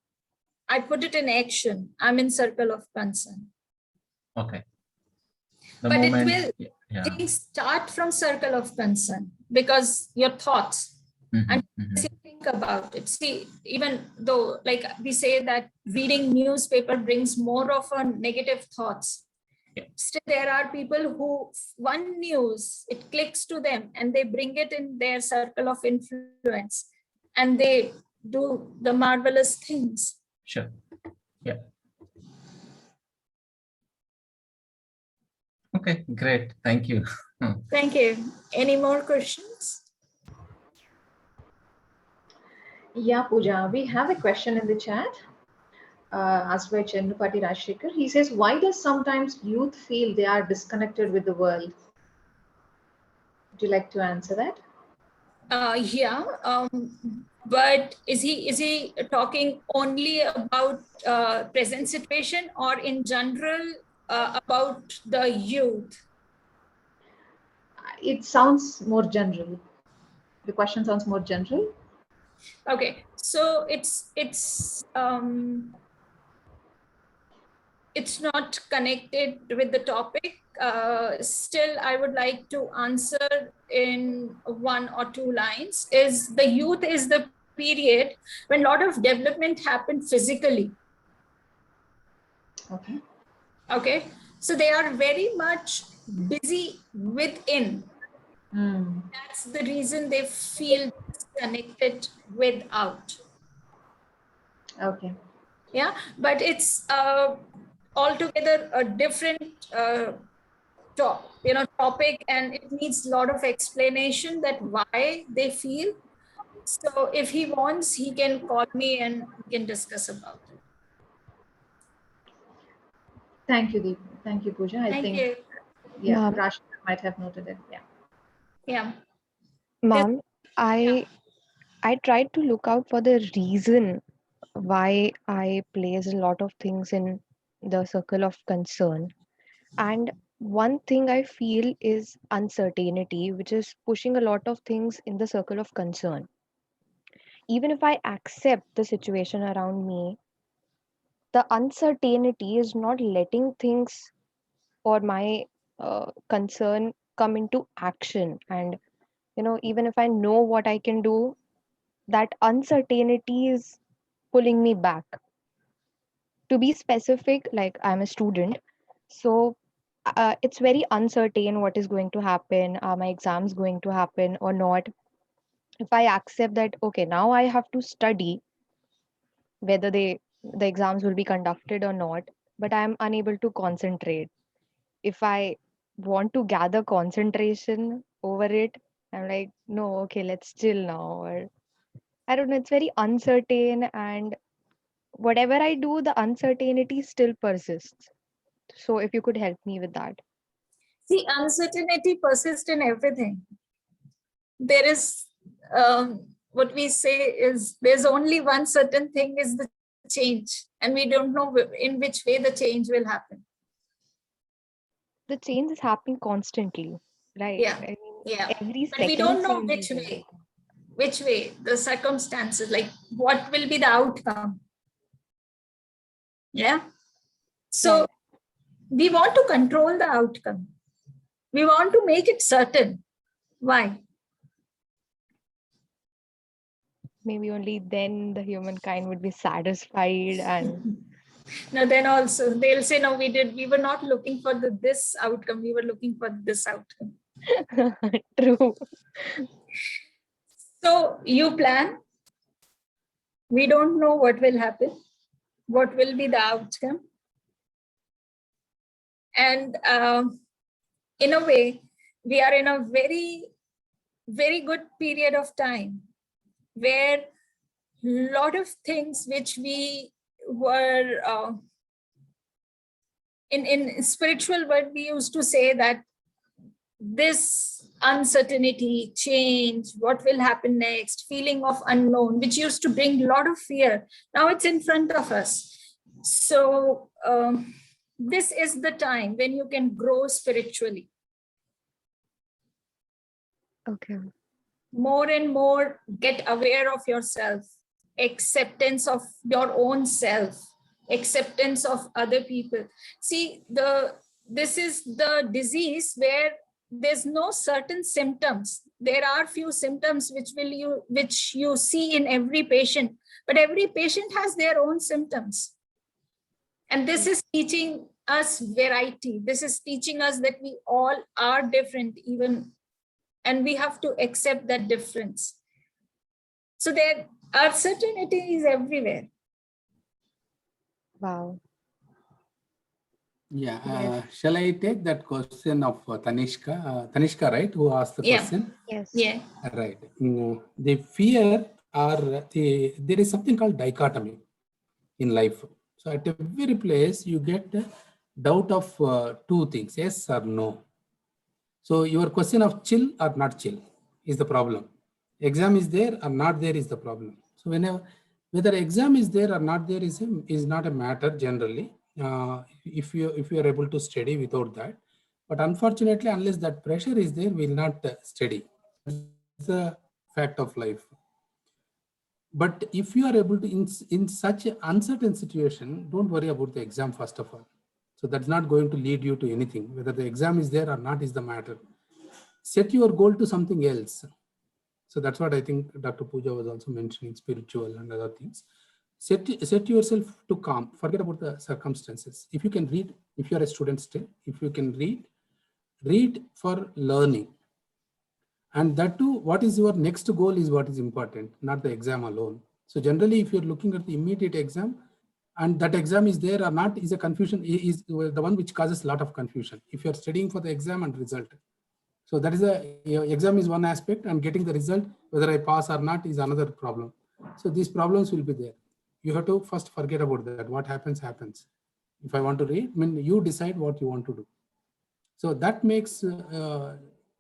I put it in action. I'm in circle of concern. Okay. But it moment, will, yeah. things start from circle of concern because your thoughts, and as you think about it. See, even though like we say that reading newspaper brings more of a negative thoughts, still there are people who one news, it clicks to them and they bring it in their circle of influence and they do the marvelous things. Sure. Yeah. Okay, great. Thank you. Thank you. Any more questions? Yeah, Pooja, we have a question in the chat asked by Chandupati Rajshekhar. He says, why does sometimes youth feel they are disconnected with the world? Would you like to answer that? Yeah, but is he talking only about present situation or in general about the youth? It sounds more general. The question sounds more general. Okay, so it's not connected with the topic. Still, I would like to answer in 1 or 2 lines. Is the youth is the period when a lot of development happened physically. Okay. Okay, so they are very much busy within. That's the reason they feel disconnected without. Okay. Yeah, but it's altogether a different topic, and it needs a lot of explanation that why they feel. So if he wants, he can call me and we can discuss about it. Thank you, Deep. Thank you, Pooja. I Thank think, you. yeah, Ma'am. Rashmi might have noted it. Yeah. Yeah. Ma'am, I tried to look out for the reason why I place a lot of things in the circle of concern. And one thing I feel is uncertainty, which is pushing a lot of things in the circle of concern. Even if I accept the situation around me, the uncertainty is not letting things or my concern come into action. And, even if I know what I can do, that uncertainty is pulling me back. To be specific, like I'm a student, so it's very uncertain what is going to happen. Are my exams going to happen or not? If I accept that, okay, now I have to study, whether the exams will be conducted or not, but I'm unable to concentrate. If I want to gather concentration over it, I'm like, no, okay, let's chill now. Or I don't know, it's very uncertain, and whatever I do, the uncertainty still persists. So if you could help me with that. See, uncertainty persists in everything. There is what we say is there's only one certain thing is the change, and we don't know in which way the change will happen. The change is happening constantly, right? Yeah. I mean, Yeah. every But second we don't know change which is way. happening. Which way, the circumstances, like what will be the outcome. Yeah. So Right. we want to control the outcome. We want to make it certain. Why? Maybe only then the humankind would be satisfied and Now then also they'll say, no, we were not looking for this outcome. We were looking for this outcome. true. So you plan. We don't know what will happen. What will be the outcome? And in a way, we are in a very, very good period of time where a lot of things which we were in spiritual world, we used to say that this uncertainty, change, what will happen next, feeling of unknown, which used to bring a lot of fear. Now it's in front of us. So this is the time when you can grow spiritually. Okay. More and more get aware of yourself. acceptance of your own self, acceptance of other people. See, this is the disease where there's no certain symptoms. There are few symptoms which you see in every patient, but every patient has their own symptoms. And this is teaching us variety. This is teaching us that we all are different, even, and we have to accept that difference. So there uncertainty is everywhere. Wow. Yeah, shall I take that question of Tanishka? Tanishka, right, who asked the question? Yes. Yeah. Right. The fear there is something called dichotomy in life. So at every place you get doubt of two things, yes or no. So your question of chill or not chill is the problem. Exam is there or not there is the problem. So whether exam is there or not there is not a matter generally. If you are able to study without that, but unfortunately, unless that pressure is there, we will not study. It's a fact of life. But if you are able to, in such an uncertain situation, don't worry about the exam first of all. So that's not going to lead you to anything. Whether the exam is there or not is the matter. Set your goal to something else. So that's what I think Dr. Pooja was also mentioning, spiritual and other things. Set yourself to calm, forget about the circumstances. If you can read, if you are a student still, if you can read for learning. And that too, what is your next goal is what is important, not the exam alone. So generally, if you're looking at the immediate exam, and that exam is there or not is a confusion, is the one which causes a lot of confusion. If you're studying for the exam and result. So that is exam is one aspect, and getting the result, whether I pass or not, is another problem. So these problems will be there. You have to first forget about that. What happens, happens. If I want to read, I mean, you decide what you want to do. So that makes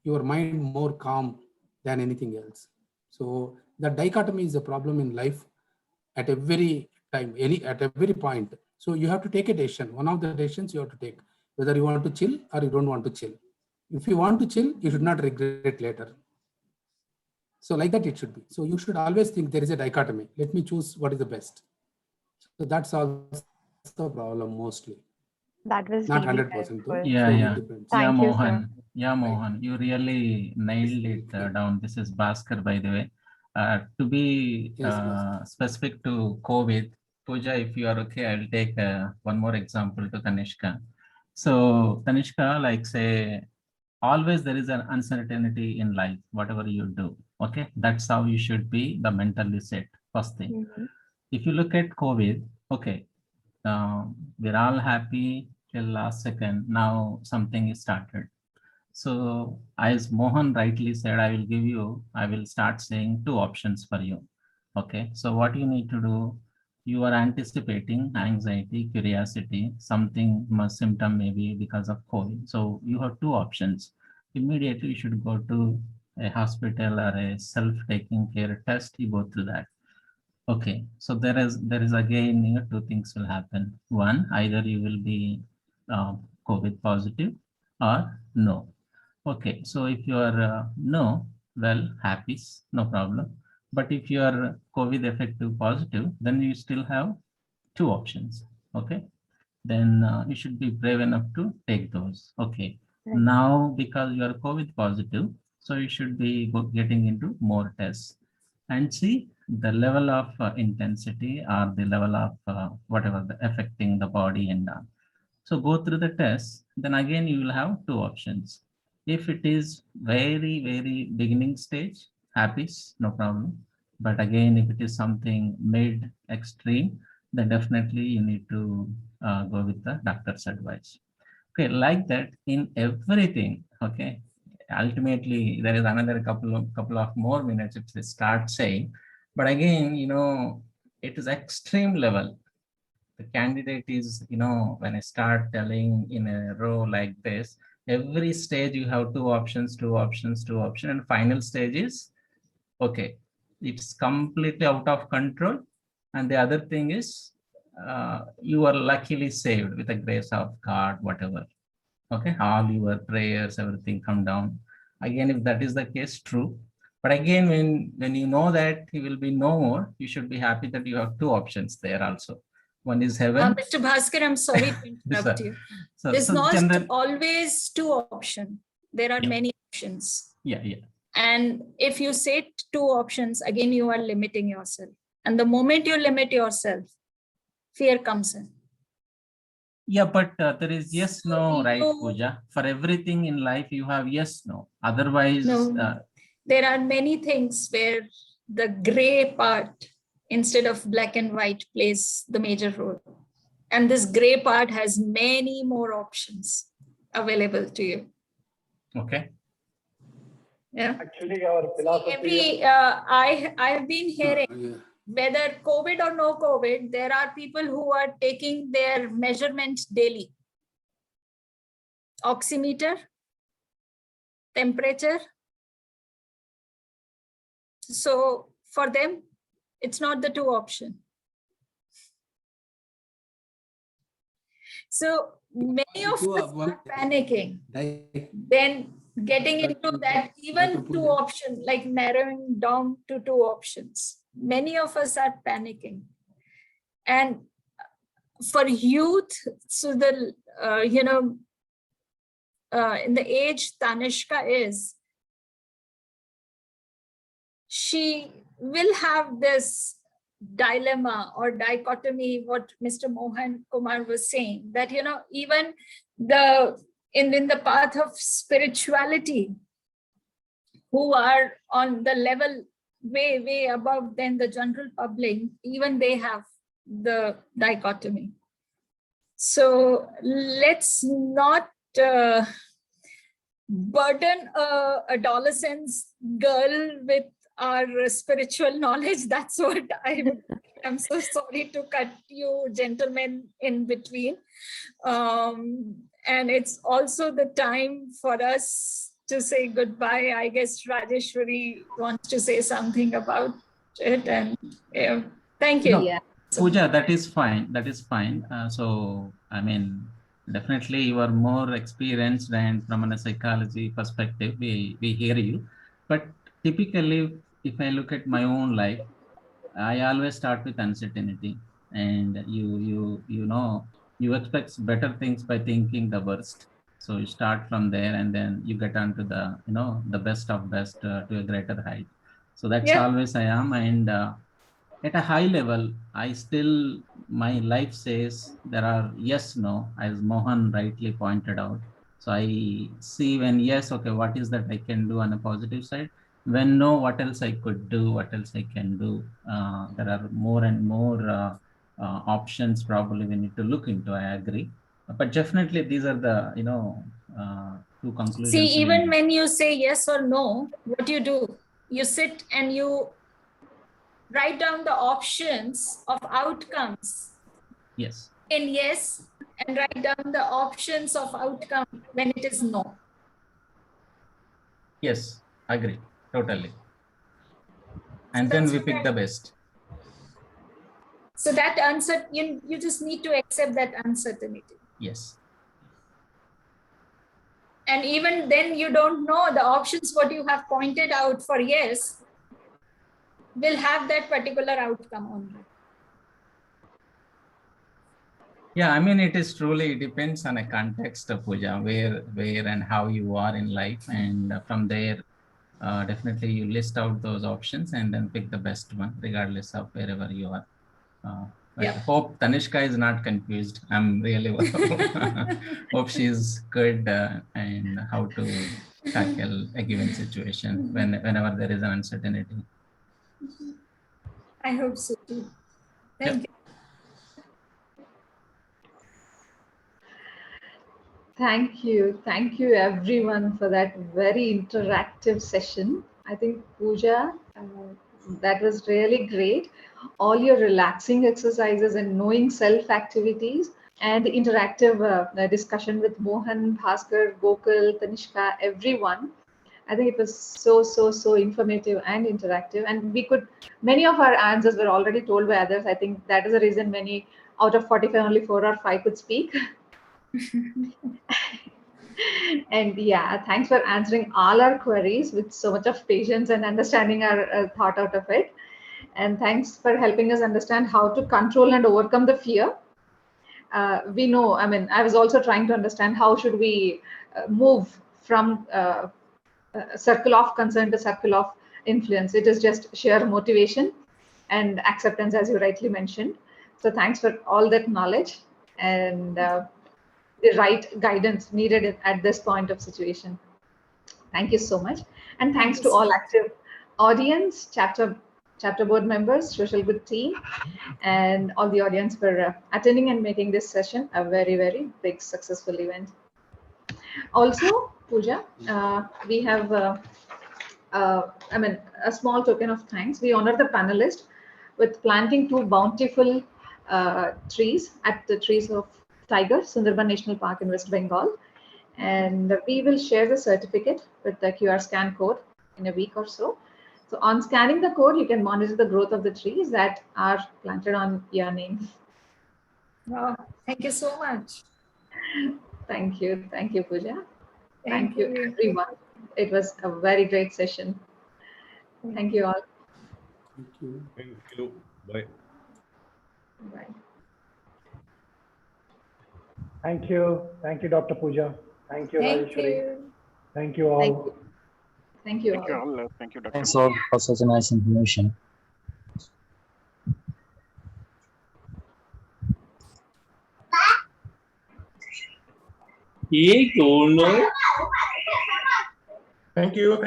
your mind more calm than anything else. So the dichotomy is a problem in life at every time, at every point. So you have to take a decision. One of the decisions you have to take, whether you want to chill or you don't want to chill. If you want to chill, you should not regret later. So like that it should be. So you should always think there is a dichotomy. Let me choose what is the best. So that's also the problem mostly. That was not really 100% though. helpful. Yeah, So yeah. it depends. Thank Yeah, you, sir. Mohan. Yeah, Mohan. You really nailed it down. This is Bhaskar, by the way. To be Yes, Bhaskar. specific to COVID, Pooja, if you are okay, I'll take one more example to Tanishka. So Tanishka, like say, always there is an uncertainty in life, whatever you do. Okay, that's how you should be the mentally set. First thing. If you look at COVID, okay, we're all happy till last second. Now something is started. So as Mohan rightly said, I will start saying two options for you. Okay, so what you need to do, you are anticipating anxiety, curiosity, something symptom maybe because of COVID. So you have two options. Immediately you should go to a hospital or a self-taking care test, you go through that. Okay, so there is again two things will happen. One, either you will be COVID positive or no. Okay, so if you are no, well, happy, no problem. But if you are COVID effective positive, then you still have two options. Okay, then you should be brave enough to take those. Okay, now because you are COVID positive, so you should be getting into more tests and see the level of intensity or the level of whatever affecting the body and so go through the test. Then again you will have two options. If it is very, very beginning stage, happy, no problem. But again, if it is something mid extreme, then definitely you need to go with the doctor's advice. Okay, like that in everything. Okay, ultimately there is another couple of more minutes if they start saying, but again, it is extreme level. The candidate is, when I start telling in a row like this, every stage you have two options, and final stage is, okay, it's completely out of control. And the other thing is, you are luckily saved with the grace of God, whatever. Okay, all your prayers, everything come down. Again, if that is the case, true. But again, when you know that he will be no more, you should be happy that you have two options there also. One is heaven. Mr. Bhaskar, I'm sorry to interrupt you. There's not always two options. There are many options. Yeah. And if you say two options, again, you are limiting yourself. And the moment you limit yourself, fear comes in. Yeah, but there is yes, no, right, Pooja? For everything in life, you have yes, no. Otherwise, there are many things where the gray part instead of black and white plays the major role. And this gray part has many more options available to you. Okay. Yeah. Actually, our philosophy. I have been hearing whether COVID or no COVID, there are people who are taking their measurements daily. Oximeter, temperature. So for them, it's not the two option. So many of us are panicking. Then getting into that even two options, like narrowing down to two options. Many of us are panicking. And for youth, so the, in the age Tanishka is, she will have this dilemma or dichotomy, what Mr. Mohan Kumar was saying, that, even in the path of spirituality, who are on the level way above than the general public, even they have the dichotomy. So let's not burden a adolescent girl with our spiritual knowledge. That's what I'm so sorry to cut you gentlemen in between. And it's also the time for us to say goodbye. I guess Rajeshwari wants to say something about it. And thank you. No, Pooja, that is fine. That is fine. So, I mean, definitely you are more experienced, and from a psychology perspective, we hear you. But typically, if I look at my own life, I always start with uncertainty, and you expect better things by thinking the worst. So you start from there, and then you get onto the the best of best to a greater height. So that's always I am, and at a high level, my life says there are yes, no, as Mohan rightly pointed out. So I see when yes, okay, what is that I can do on a positive side? When no, what else I could do, what else I can do? There are more and more options probably we need to look into, I agree. But definitely these are the, two conclusions. See, even when you say yes or no, what do? You sit and you write down the options of outcomes. Yes. In yes, and write down the options of outcome when it is no. Yes, agree, totally. And so then we pick the best. So that answer, you just need to accept that uncertainty. Yes. And even then you don't know the options, what you have pointed out for yes, will have that particular outcome only. Yeah, I mean, it depends on a context of Pooja, where and how you are in life. And from there, definitely you list out those options and then pick the best one, regardless of wherever you are. I hope Tanishka is not confused. I'm really hope she's good and how to tackle a given situation whenever there is an uncertainty. I hope so too. Thank you. Thank you everyone for that very interactive session. I think Pooja, that was really great. All your relaxing exercises and knowing self activities and the interactive discussion with Mohan, Bhaskar, Gokul, Tanishka, everyone. I think it was so informative and interactive, and many of our answers were already told by others. I think that is the reason many out of 45, only 4 or 5 could speak. And yeah, thanks for answering all our queries with so much of patience and understanding our thought out of it. And thanks for helping us understand how to control and overcome the fear. We know, I mean, I was also trying to understand how should we move from a circle of concern to circle of influence. It is just sheer motivation and acceptance, as you rightly mentioned. So thanks for all that knowledge and the right guidance needed at this point of situation. Thank you so much. And thanks to all active audience, chapter board members, social good team, and all the audience for attending and making this session a very, very big successful event. Also, Pooja, we have, I mean, a small token of thanks. We honor the panelists with planting 2 bountiful trees at the trees of Tiger, Sundarban National Park in West Bengal. And we will share the certificate with the QR scan code in a week or so. So on scanning the code, you can monitor the growth of the trees that are planted on your name. Wow, thank you so much. Thank you, Pooja. Thank you. Everyone. It was a very great session. Thank you all. Thank you. Thank you. Bye. Bye. Thank you, Dr. Pooja. Thank you, Thank Rajeshwari. you. Thank you all. Thank you Thank you all. all. Thank you, Dr. Thanks all for such a nice information. Thank you.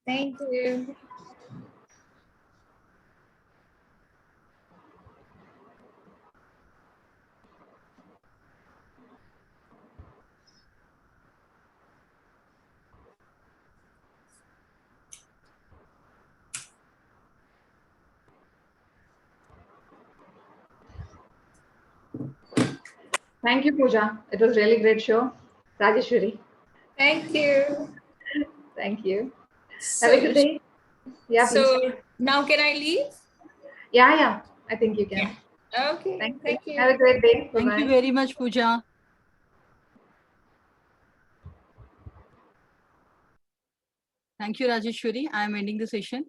Thank you. Thank you, Pooja. It was really great show. Rajeshwari, Thank you. thank you. So, Have a good day. Yeah, please. so now can I leave? Yeah, I think you can. Okay. Thank you. Have a great day. Thank you Bye-bye. very much, Pooja. Thank you, Rajeshwari. I am ending the session.